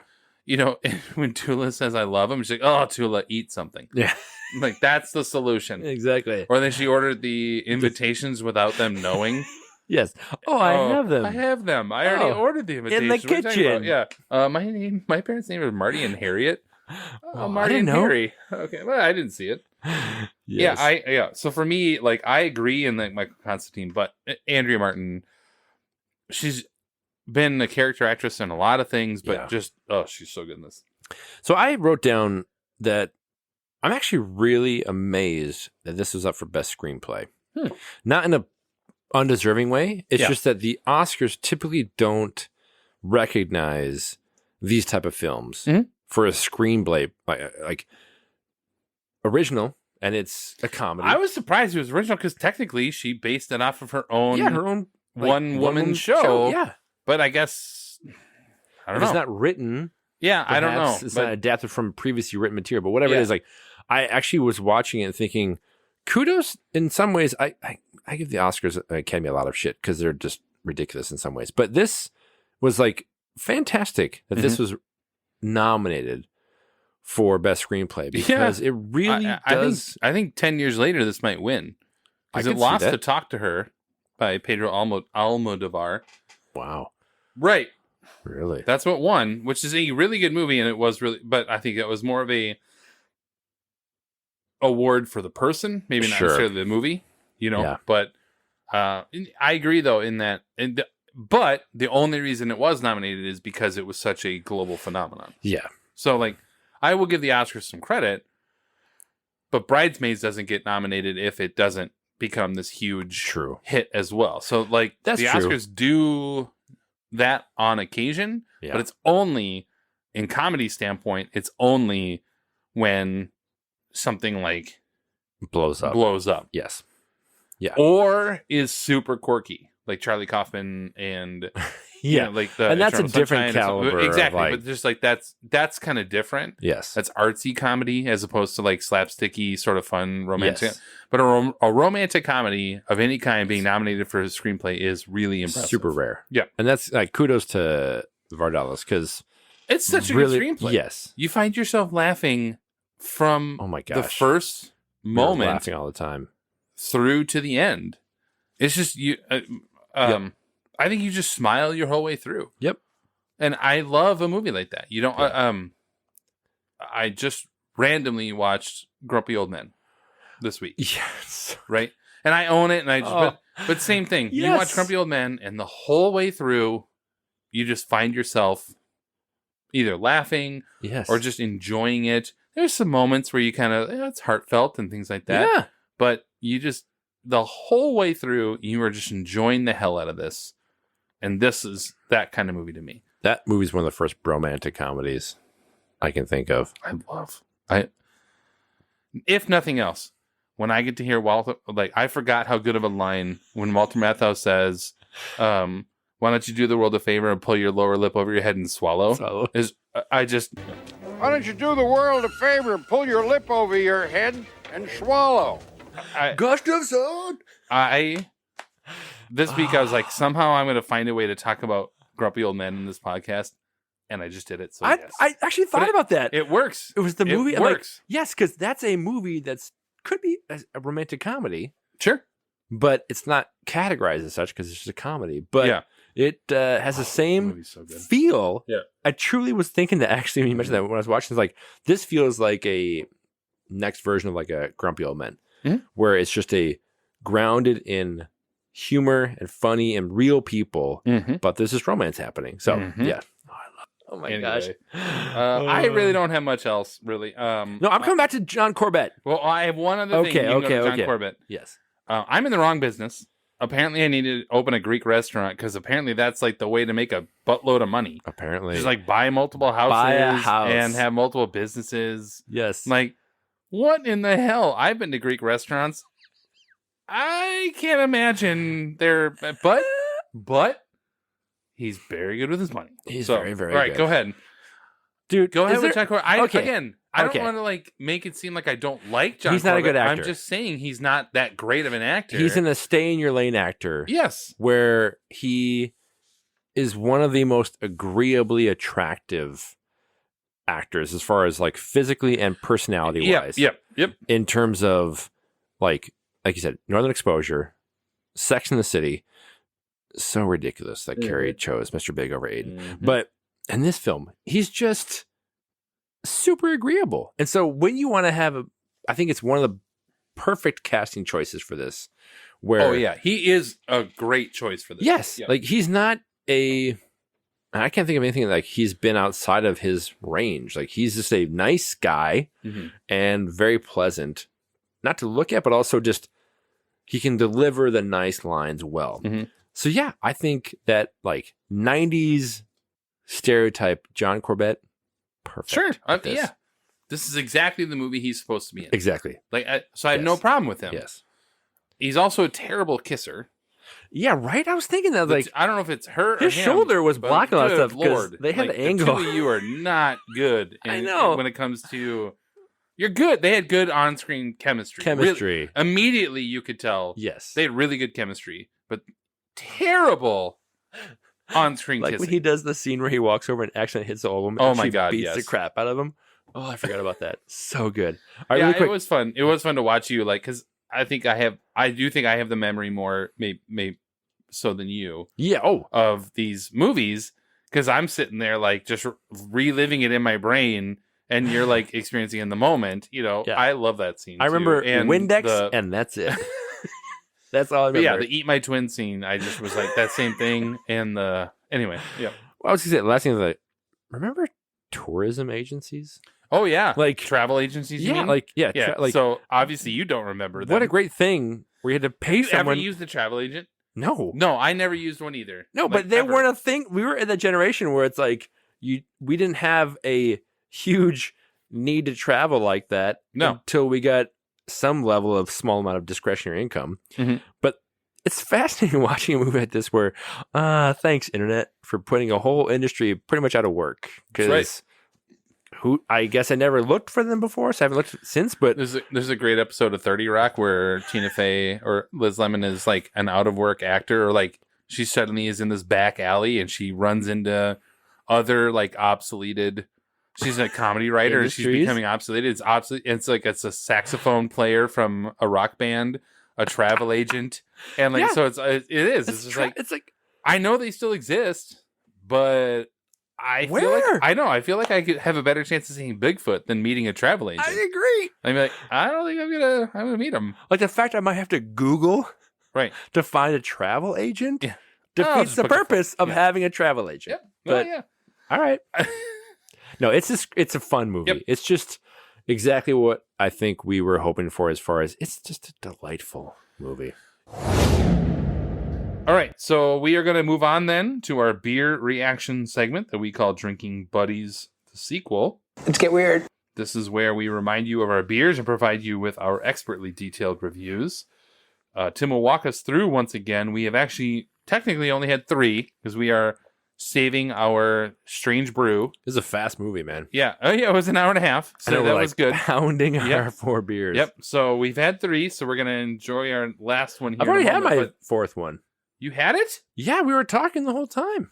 When Tula says "I love him," she's like, "Oh, Tula, eat something." Yeah. Like, that's the solution. Exactly. Or then she ordered the invitations without them knowing. Yes. Oh, I have them. I have them. I already ordered the invitations. in the What are you talking kitchen. about? Yeah. My parents' name is Marty and Harriet. Marty I and didn't know. Harry. Okay. Well, I didn't see it. Yes. Yeah. So for me, like, I agree in Michael Constantine, but Andrea Martin, she's been a character actress in a lot of things, but she's so good in this. So I wrote down that I'm actually really amazed that this was up for best screenplay. Not in a undeserving way. It's just that the Oscars typically don't recognize these type of films for a screenplay, like original, and it's a comedy. I was surprised it was original because technically she based it off of her own one-woman show. Yeah. But I guess, I don't know. It's not written. Yeah, I don't know. It's not adapted from previously written material, but whatever it is, like, I actually was watching it and thinking, kudos in some ways. I give the Oscars Academy a lot of shit because they're just ridiculous in some ways. But this was like fantastic that this was nominated for best screenplay because it really does. I think 10 years later this might win because it lost to Talk to Her by Pedro Almodovar. Wow. Right. Really? That's what won, which is a really good movie, and it was really, but I think it was more of a award for the person, maybe not necessarily the movie, but I agree though in that, but the only reason it was nominated is because it was such a global phenomenon. Yeah. So like, I will give the Oscars some credit, but Bridesmaids doesn't get nominated if it doesn't become this huge hit as well. So like, That's the true. Oscars do that on occasion, but it's only in comedy standpoint, it's only when something like blows up. Yes. Yeah. Or is super quirky, like Charlie Kaufman and like the and that's a Eternal different Sunshine caliber. exactly, of, like, but just like that's kind of different. Yes. That's artsy comedy as opposed to like slapsticky sort of fun romantic. Yes. But a romantic comedy of any kind being nominated for a screenplay is really impressive. super rare. Yeah. And that's like kudos to Vardalos because it's such a good screenplay. Yes. You find yourself laughing from the first moment, laughing all the time through to the end. It's just you. I think you just smile your whole way through. Yep. And I love a movie like that. You don't. I just randomly watched Grumpy Old Men this week. Yes. Right. And I own it. And I just. But same thing. You watch Grumpy Old Men, and the whole way through, you just find yourself either laughing, or just enjoying it. There's some moments where you kind of it's heartfelt and things like that. Yeah. But you just the whole way through, you are just enjoying the hell out of this. And this is that kind of movie to me. That movie's one of the first bromantic comedies I can think of. If nothing else, when I get to hear Walter, like, I forgot how good of a line when Walter Matthau says, why don't you do the world a favor and pull your lower lip over your head and swallow? Why don't you do the world a favor and pull your lip over your head and swallow? Gustafsson! This week I was like, somehow I'm going to find a way to talk about grumpy old men in this podcast. And I just did it. So yes. I actually thought about that. It works. It was the movie. It I'm like, works. yes, because that's a movie could be a romantic comedy. Sure. But it's not categorized as such because it's just a comedy. But it has the same feel. Yeah. I truly was thinking that actually when you mentioned that when I was watching, it's like, this feels like a next version of like a Grumpy Old Men, where it's just a grounded in humor and funny and real people, but there's this romance happening. So yeah. Oh my gosh. I really don't have much else, really. No, I'm coming back to John Corbett. Well, I have one other thing. John Corbett. Yes. I'm in the wrong business. Apparently, I need to open a Greek restaurant because apparently that's like the way to make a buttload of money. Apparently. Just like buy multiple houses Buy a house. and have multiple businesses. Yes. Like, what in the hell? I've been to Greek restaurants. I can't imagine they're... But he's very good with his money. He's very, very good. All right, go ahead. Dude, go ahead is with there- John Corbett. I don't want to like make it seem like I don't like John He's not a Corbett. good actor. I'm just saying he's not that great of an actor. He's in a stay-in-your-lane actor. Yes. Where he is one of the most agreeably attractive actors as far as like physically and personality-wise. Yep. In terms of like you said, Northern Exposure, Sex and the City. So ridiculous that Carrie chose Mr. Big over Aiden. But in this film, he's just super agreeable. And so when you want to have I think it's one of the perfect casting choices for this. Where he is a great choice for this. Yes. Yeah. Like he's not I can't think of anything like he's been outside of his range. Like he's just a nice guy and very pleasant, not to look at, but also just he can deliver the nice lines well. So yeah, I think that like 90s stereotype John Corbett, perfect. Sure. Yeah. This is exactly the movie he's supposed to be in. Exactly. Like, so I have no problem with him. Yes. He's also a terrible kisser. Yeah, right. I was thinking that like I don't know if it's her or his him, shoulder was but blocking all that good stuff because Lord, they had like, the angle. The two of you are not good. I know. When it comes to, you're good. They had good on-screen chemistry. Really, immediately you could tell. Yes. They had really good chemistry, but terrible on-screen like kissing. when he does the scene where he walks over and accidentally hits the old woman. Oh and my she God, beats yes. the crap out of him. Oh, I forgot about that. So good. All right, Yeah, really quick. it was fun. It was fun to watch you, like, because I do think I have the memory more, maybe so than you. Yeah. Oh, of these movies, because I'm sitting there like just reliving it in my brain, and you're like experiencing in the moment. You know, I love that scene. I remember and Windex, and that's it. That's all I remember. Yeah, the Eat My Twin scene. I just was like that same thing. And anyway, yeah. Well, I was gonna say the last thing was like, remember tourism agencies? Oh yeah, like travel agencies. You Yeah, mean? like yeah, yeah. So obviously you don't remember that. What a great thing where you had to pay Have you someone. ever used a travel agent? No, I never used one either. No, Like, but they ever. weren't a thing. We were in the generation where it's like we didn't have a huge need to travel like that until we got some level of small amount of discretionary income. But it's fascinating watching a movie like this where, thanks internet for putting a whole industry pretty much out of work. Because I guess I never looked for them before, so I haven't looked since. But there's a great episode of 30 Rock where Tina Fey or Liz Lemon is like an out of work actor, or like she suddenly is in this back alley and she runs into other like obsoleted. She's a comedy writer and she's becoming obsoleted. It's obsolete. It's like it's a saxophone player from a rock band, a travel agent, and like so it is. It's just it's like I know they still exist, but I feel like I could have a better chance of seeing Bigfoot than meeting a travel agent. I agree. I'm like, I don't think I'm gonna meet him. Like the fact I might have to Google right to find a travel agent defeats just the book a purpose of having a travel agent. But all right. No, it's a fun movie. It's just exactly what I think we were hoping for as far as it's just a delightful movie. All right, so we are going to move on then to our beer reaction segment that we call Drinking Buddies, the sequel. Let's get weird. This is where we remind you of our beers and provide you with our expertly detailed reviews. Tim will walk us through once again. We have actually technically only had 3 because we are saving our Strange Brew. This is a fast movie, man. Yeah. Oh, yeah. It was an hour and a half. So that was good. Pounding our 4 beers. Yep. So we've had 3. So we're going to enjoy our last one here. I've already had my 4th one. You had it? Yeah, we were talking the whole time.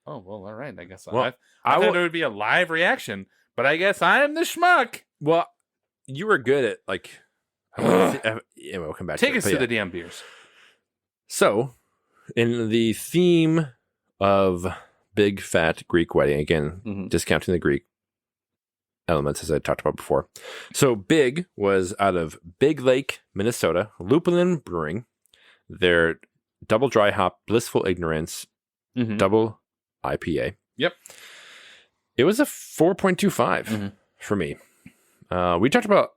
Oh, well, all right. I guess Well, I thought it would be a live reaction, but I guess I'm the schmuck. Well, you were good at like. Anyway, we'll come back. Take to us to the damn beers. So, in the theme of Big Fat Greek Wedding, again, discounting the Greek elements as I talked about before. So, Big was out of Big Lake, Minnesota, Lupulin Brewing. Their double dry hop, Blissful Ignorance, double IPA. Yep. It was a 4.25 for me. We talked about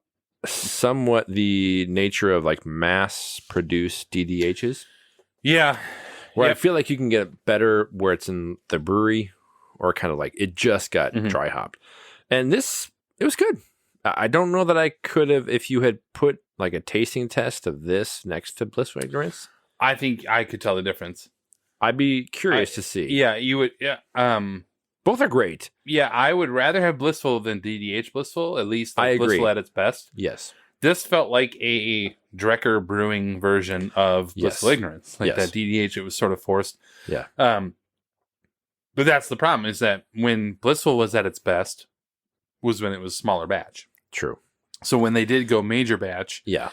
somewhat the nature of like mass produced DDHs. Yeah. Where I feel like you can get it better where it's in the brewery or kind of like it just got dry hopped. And this, it was good. I don't know that I could have, if you had put like a tasting test of this next to Blissful Ignorance. I think I could tell the difference. I'd be curious to see. Yeah, you would. Yeah. Both are great. Yeah, I would rather have Blissful than DDH Blissful, at least I agree. Blissful at its best. Yes. This felt like a Drecker Brewing version of Blissful Ignorance. Like that DDH, it was sort of forced. Yeah. But that's the problem, is that when Blissful was at its best was when it was smaller batch. True. So when they did go major batch, it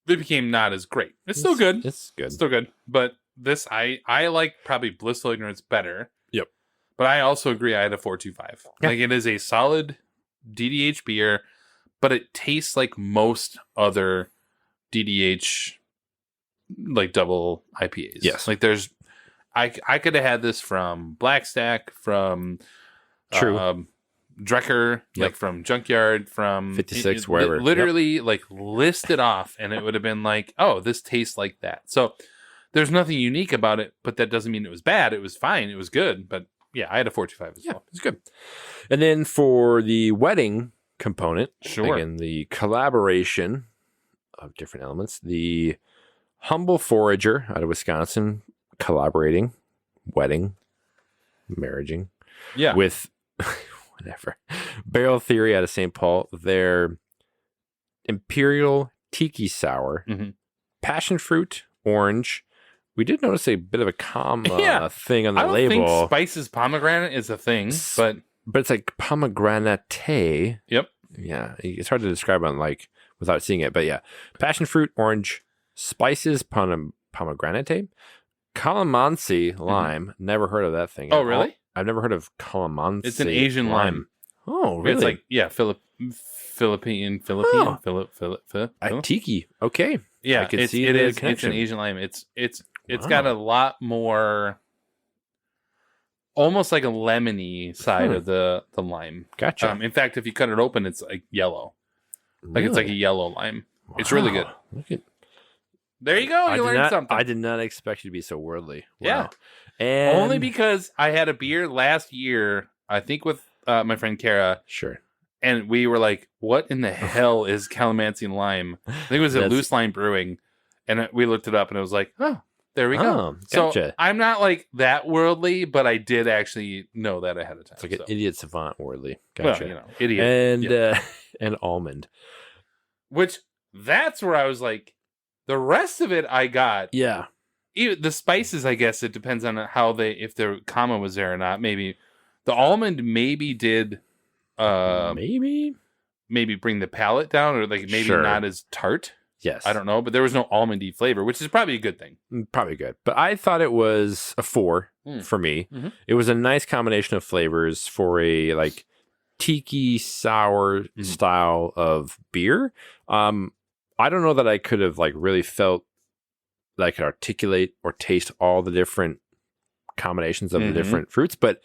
became not as great. It's still good. It's good. Still good. But this, I like probably Blissful Ignorance better. Yep. But I also agree I had a 4.25. Yeah. Like, it is a solid DDH beer, but it tastes like most other DDH, like double IPAs. Yes. Like there's, I could have had this from Blackstack, from True. Drecker, like from Junkyard, from 56, wherever. Literally, like listed off, and it would have been like, oh, this tastes like that. So there's nothing unique about it, but that doesn't mean it was bad. It was fine. It was good. But yeah, I had a 4.25 as well. It's good. And then for the wedding component, Sure. again, the collaboration of different elements, the Humble Forager out of Wisconsin collaborating, wedding, marriaging, with whatever. Barrel Theory out of St. Paul, their Imperial Tiki Sour, Passion Fruit, Orange. We did notice a bit of a comma thing on the I don't label. think Spices Pomegranate is a thing, but it's like pomegranate. Yep. Yeah, it's hard to describe on like without seeing it, but yeah, passion fruit, orange, spices, pomegranate, calamansi, lime. Never heard of that thing. Oh, really? I've never heard of calamansi. It's an Asian lime. Oh, really? It's like Philippine. Tiki. Okay. Yeah, I could it's, see it the is. It's connection. an Asian lime. It's got a lot more, almost like a lemony side of the lime. Gotcha. In fact, if you cut it open, it's like yellow. Like it's like a yellow lime. Wow. It's really good. Look at. There you go. You learned something. I did not expect you to be so worldly. Wow. Yeah. And only because I had a beer last year, I think with my friend Kara. Sure. And we were like, what in the hell is calamansi and lime? I think it was at Loose Lime Brewing. And we looked it up and it was like, oh, there we go. Gotcha. So I'm not like that worldly, but I did actually know that ahead of time. It's like an idiot savant worldly. Gotcha. Well, idiot. And and almond. Which that's where I was like, the rest of it I got. Yeah. Even the spices, I guess it depends on how if their comma was there or not. Maybe the almond maybe did maybe bring the palate down, or like maybe not as tart. Yes. I don't know, but there was no almondy flavor, which is probably a good thing. Probably good. But I thought it was a 4 for me. Mm-hmm. It was a nice combination of flavors for a like tiki sour style of beer. I don't know that I could have like really felt that I could articulate or taste all the different combinations of the different fruits, but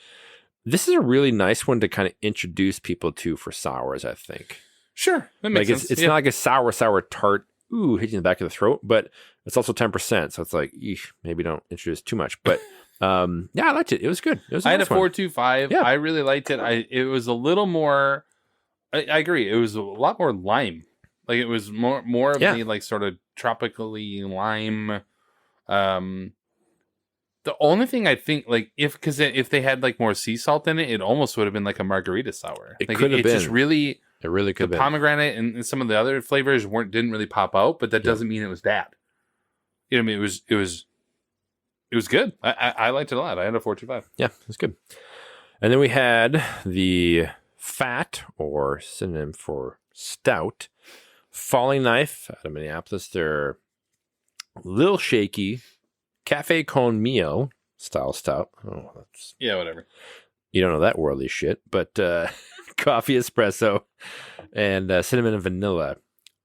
this is a really nice one to kind of introduce people to for sours, I think. Sure. That makes like sense. It's not like a sour tart. ooh, hitting the back of the throat, but it's also 10%. So it's like, eesh, maybe don't introduce too much. But yeah, I liked it. It was good. It was I had a nice one. 4.25. Yeah. I really liked it. It was a little more. I agree. It was a lot more lime. Like it was more of the like sort of tropically lime. The only thing I think like if they had like more sea salt in it, it almost would have been like a margarita sour. It like, could have been. Just really. It really could have been. Pomegranate and some of the other flavors didn't really pop out, but that doesn't mean it was bad. You know what I mean? It was good. I liked it a lot. I had a 4.25. Yeah, it was good. And then we had the fat, or synonym for stout, Falling Knife out of Minneapolis. They're Lil Shaky Cafe Con Mio style stout. Oh, that's whatever. You don't know that worldly shit, but coffee espresso and cinnamon and vanilla.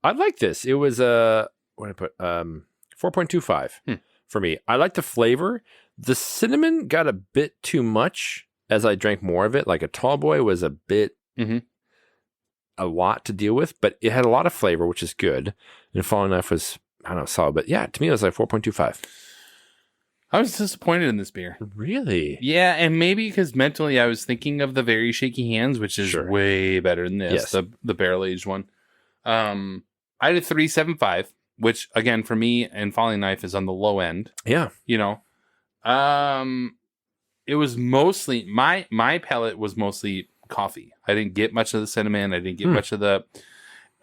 I like this. It was what did I put 4.25 for me. I like the flavor. The cinnamon got a bit too much as I drank more of it. Like a tall boy was a bit a lot to deal with, but it had a lot of flavor, which is good. And Falling Knife was, I don't know, solid, but yeah, to me it was like 4.25. I was disappointed in this beer. Really? Yeah, and maybe because mentally I was thinking of the Very Shaky Hands, which is way better than this, the barrel aged one. I had a 3.75, which again for me and Falling Knife is on the low end. Yeah, you know, it was mostly my palate was mostly coffee. I didn't get much of the cinnamon. I didn't get much of the.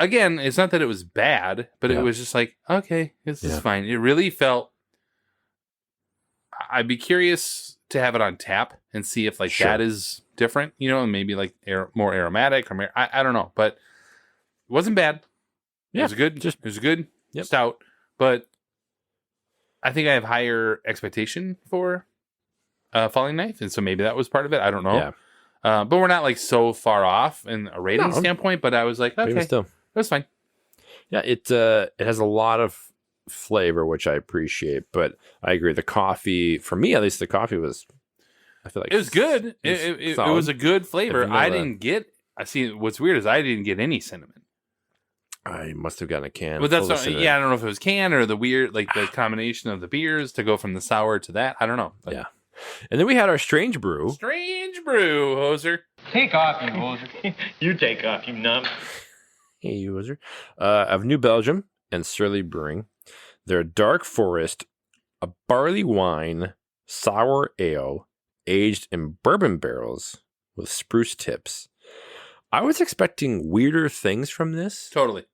Again, it's not that it was bad, but it was just like, okay, this is fine. It really felt. I'd be curious to have it on tap and see if that is different, you know, and maybe like more aromatic or I don't know, but it wasn't bad. Yeah, it was good. It was a good stout, but I think I have higher expectation for Falling Knife, and so maybe that was part of it. I don't know. Yeah. But we're not like so far off in a rating standpoint. But I was like, okay, it was fine. Yeah, it has a lot of flavor, which I appreciate, but I agree. The coffee, for me at least, the coffee was. I feel like it was good. It was a good flavor. I didn't get. I see. What's weird is I didn't get any cinnamon. I must have gotten a can. But that's I don't know if it was can or the weird the combination of the beers to go from the sour to that. I don't know. But. Yeah. And then we had our Strange Brew. Strange Brew, Hoser. Take off, you Hoser. You take off, you numb. Hey, you Hoser. Of New Belgium and Surly Brewing. They're Dark Forest, a barley wine, sour ale, aged in bourbon barrels with spruce tips. I was expecting weirder things from this. Totally.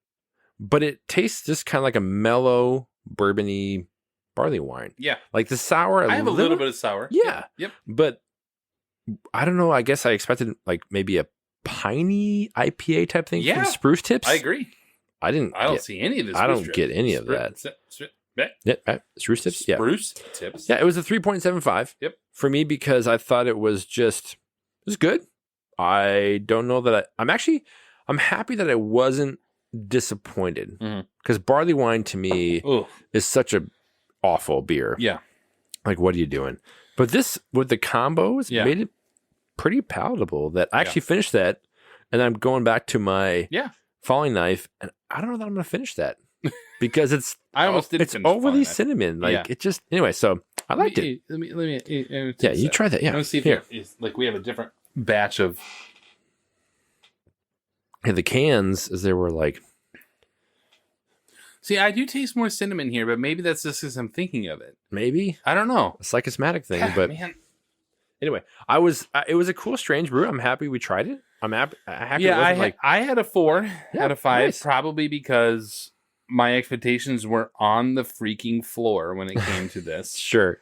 But it tastes just kind of like a mellow, bourbon-y barley wine. Yeah. Like the sour. I have a little bit of sour. Yeah. Yep. But I don't know. I guess I expected like maybe a piney IPA type thing from Spruce Tips. I agree. I don't see any of this. I don't get any of that. Spruce Tips? Yeah. Spruce Tips. Yeah, it was a 3.75 for me because I thought it was good. I don't know that I'm happy that I wasn't disappointed because barley wine to me is such a awful beer. Yeah. Like, what are you doing? But this, with the combos, made it pretty palatable that I actually finished that and I'm going back to my Falling Knife and I don't know that I'm going to finish that because it's I almost didn't it's overly cinnamon. Like it just, anyway, so I liked it. Let me you try that. Yeah. Let's see if we have a different batch of. And the cans, as they were like. See, I do taste more cinnamon here, but maybe that's just because I'm thinking of it. Maybe. I don't know. A psychosomatic thing, but. Man. Anyway, it was a cool Strange Brew. I'm happy we tried it. I'm happy. I had a 4 out of 5, probably because my expectations were on the freaking floor when it came to this. Sure.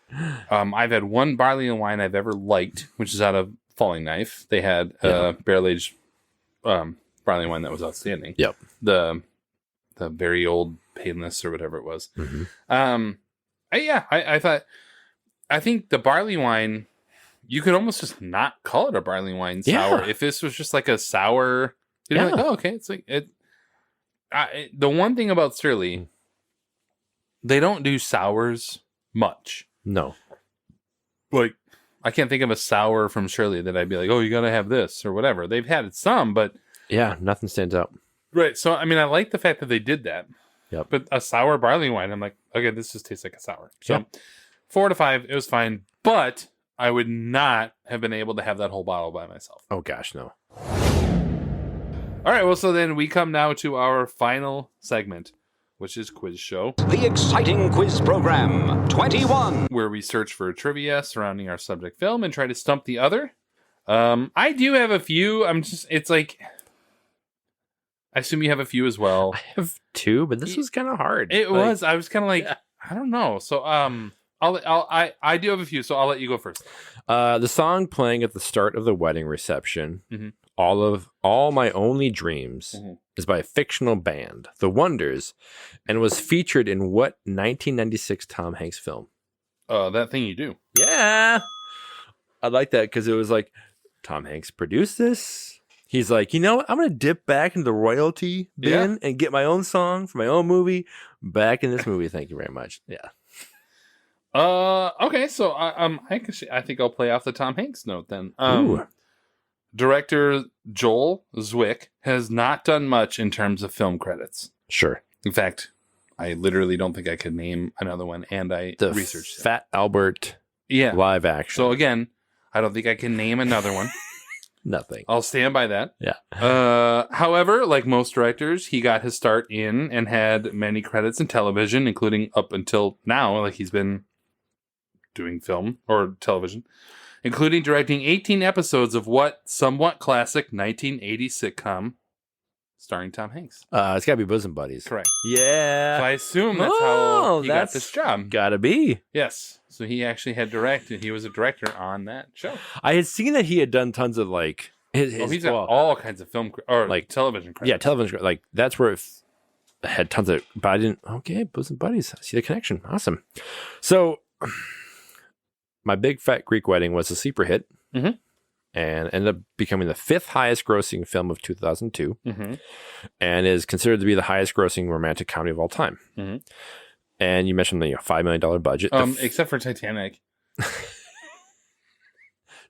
I've had one barley and wine I've ever liked, which is out of Falling Knife. They had barrel aged barley wine that was outstanding. Yep. The very old Painless or whatever it was. Mm-hmm. I think the barley wine. You could almost just not call it a barley wine sour. If this was just like a sour, you'd be like, oh, okay. It's like it. The one thing about Surly, they don't do sours much. No. Like, I can't think of a sour from Surly that I'd be like, oh, you got to have this or whatever. They've had some, but. Yeah, nothing stands out. Right. So, I mean, I like the fact that they did that. Yep. But a sour barley wine, I'm like, okay, this just tastes like a sour. So Yep. 4 to 5, it was fine. But I would not have been able to have that whole bottle by myself. Oh gosh, no. All right, well, so then we come now to our final segment, which is Quiz Show. The exciting quiz program, 21. Where we search for trivia surrounding our subject film and try to stump the other. I do have a few. It's like, I assume you have a few as well. I have 2, but this was kind of hard. It was. I was kind of like, I don't know. So, I do have a few, so I'll let you go first. The song playing at the start of the wedding reception, All My Only Dreams, is by a fictional band, The Wonders, and was featured in what 1996 Tom Hanks film? That Thing You Do. Yeah. I like that because it was like, Tom Hanks produced this. He's like, you know what? I'm going to dip back into the royalty bin and get my own song for my own movie back in this movie. Thank you very much. Yeah. Okay, so I think I'll play off the Tom Hanks note then. Director Joel Zwick has not done much in terms of film credits. Sure. In fact, I literally don't think I could name another one, and I researched it. Fat Albert live action. So again, I don't think I can name another one. Nothing. I'll stand by that. Yeah. However, like most directors, he got his start in and had many credits in television, including up until now. Like he's been doing film or television, including directing 18 episodes of what somewhat classic 1980 sitcom starring Tom Hanks. It's got to be Bosom Buddies. Correct. Yeah. So I assume that's how he got this job. Gotta be. Yes. So he actually had directed. He was a director on that show. I had seen that he had done tons of like. He's got all kinds of film or like television credits. Yeah, television. Like that's where it had tons of. But I didn't. Okay, Bosom Buddies. I see the connection. Awesome. So. My Big Fat Greek Wedding was a sleeper hit and ended up becoming the 5th highest grossing film of 2002 and is considered to be the highest grossing romantic comedy of all time. And you mentioned the $5 million budget. Except for Titanic. It's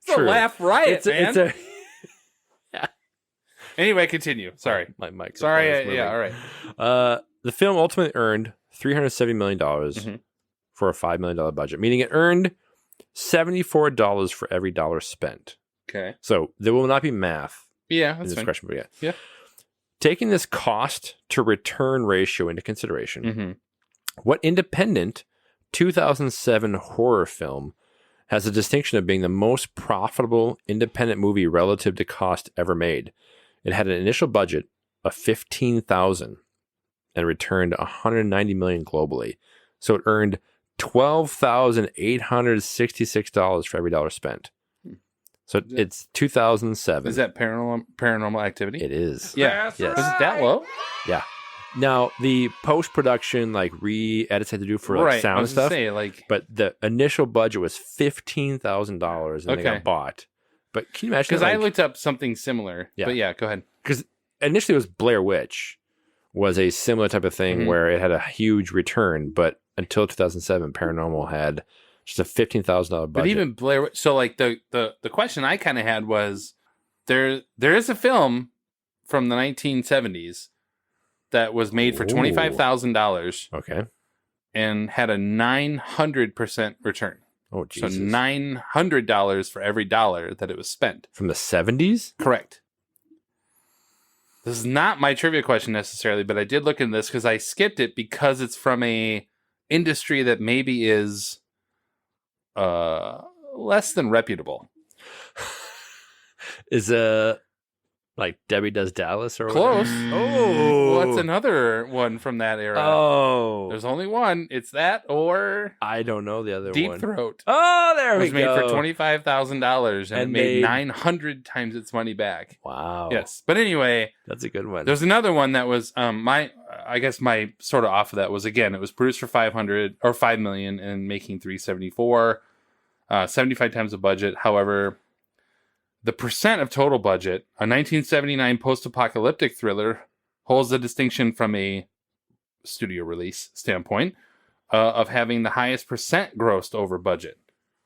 True. a laugh riot, man. Yeah. Anyway, continue. Sorry. My mic. Sorry. All right. The film ultimately earned $370 million for a $5 million budget, meaning it earned $74 for every dollar spent. Okay. So there will not be math in this fine. question, but yeah. Taking this cost to return ratio into consideration, what independent 2007 horror film has the distinction of being the most profitable independent movie relative to cost ever made? It had an initial budget of $15,000 and returned $190 million globally. So it earned $12,866 for every dollar spent. So it's 2007. Is that Paranormal Activity? It is. Yeah. Yes. Was it that low? Yeah. Now the post-production like re-edits had to do for like, sound stuff. But the initial budget was $15,000 and they got bought. But can you imagine? Because I looked up something similar. Yeah. But yeah, go ahead. Because initially it was Blair Witch was a similar type of thing where it had a huge return, but until 2007, Paranormal had just a $15,000 budget. But even Blair Witch, so like the question I kind of had was there is a film from the 1970s that was made for $25,000. Okay. And had a 900% return. Oh, Jesus. So $900 for every dollar that it was spent. From the 70s? Correct. This is not my trivia question necessarily, but I did look into this because I skipped it because it's from a industry that maybe is less than reputable. Is like Debbie Does Dallas or close? Whatever? Oh, what's another one from that era? Oh, there's only one. It's that or I don't know the other Deep one. Throat. Oh, there we go. It was made for $25,000 and it made 900 times its money back. Wow. Yes, but anyway, that's a good one. There's another one that was I guess my sort of off of that was again it was produced for $5 million and making $374, 75 times the budget. However, the percent of total budget, a 1979 post-apocalyptic thriller, holds the distinction from a studio release standpoint of having the highest percent grossed over budget.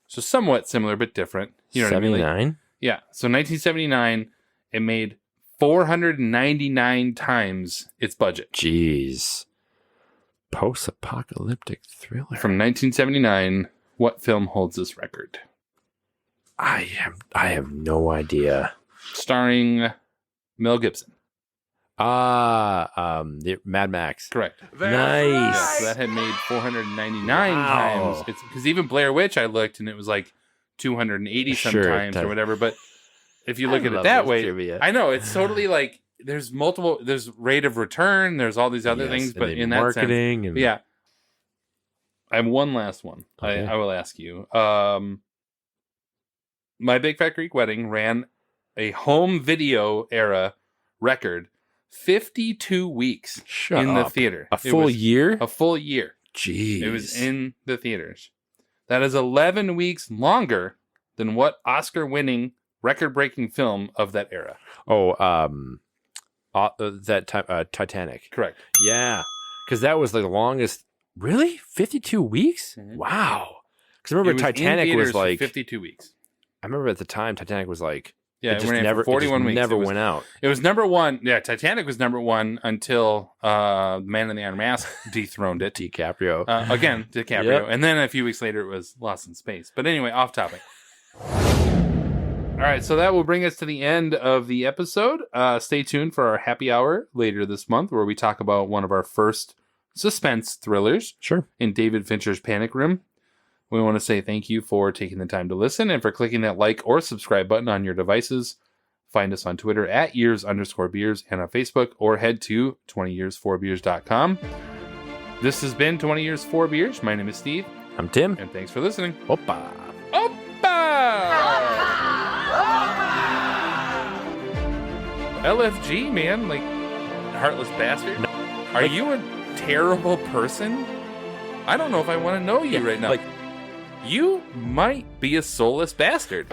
So somewhat similar but different. You know what I mean? 79? Yeah. So 1979, it made 499 times its budget. Jeez. Post-apocalyptic thriller. From 1979, what film holds this record? I have no idea. Starring Mel Gibson. The Mad Max. Correct. Nice. Yeah, so that had made 499 times. It's because even Blair Witch, I looked, and it was like 280 sometimes or whatever. But if you look at it that way, trivia. I know it's totally like there's multiple. There's rate of return. There's all these other things, but in that marketing sense, and yeah. I have one last one. Okay. I will ask you. My Big Fat Greek Wedding ran a home video era record 52 weeks in the theater. A full year? A full year. Jeez. It was in the theaters. That is 11 weeks longer than what Oscar-winning, record-breaking film of that era. Oh, that time, Titanic. Correct. Yeah, because that was the longest. Really, 52 weeks? Mm-hmm. Wow. Because I remember Titanic was like 52 weeks. I remember at the time Titanic was like it just ran never for 41 weeks. Never went out. It was number one. Yeah, Titanic was number one until Man in the Iron Mask dethroned it. DiCaprio. Again, DiCaprio. Yep. And then a few weeks later, it was Lost in Space. But anyway, off topic. All right, so that will bring us to the end of the episode. Stay tuned for our happy hour later this month, where we talk about one of our first suspense thrillers. Sure. In David Fincher's Panic Room. We want to say thank you for taking the time to listen and for clicking that like or subscribe button on your devices. Find us on Twitter at years_beers and on Facebook, or head to 20years4beers.com. This has been 20 Years 4 Beers. My name is Steve. I'm Tim. And thanks for listening. Oppa. LFG, man, like heartless bastard. Are you a terrible person? I don't know if I want to know you right now. Like, you might be a soulless bastard.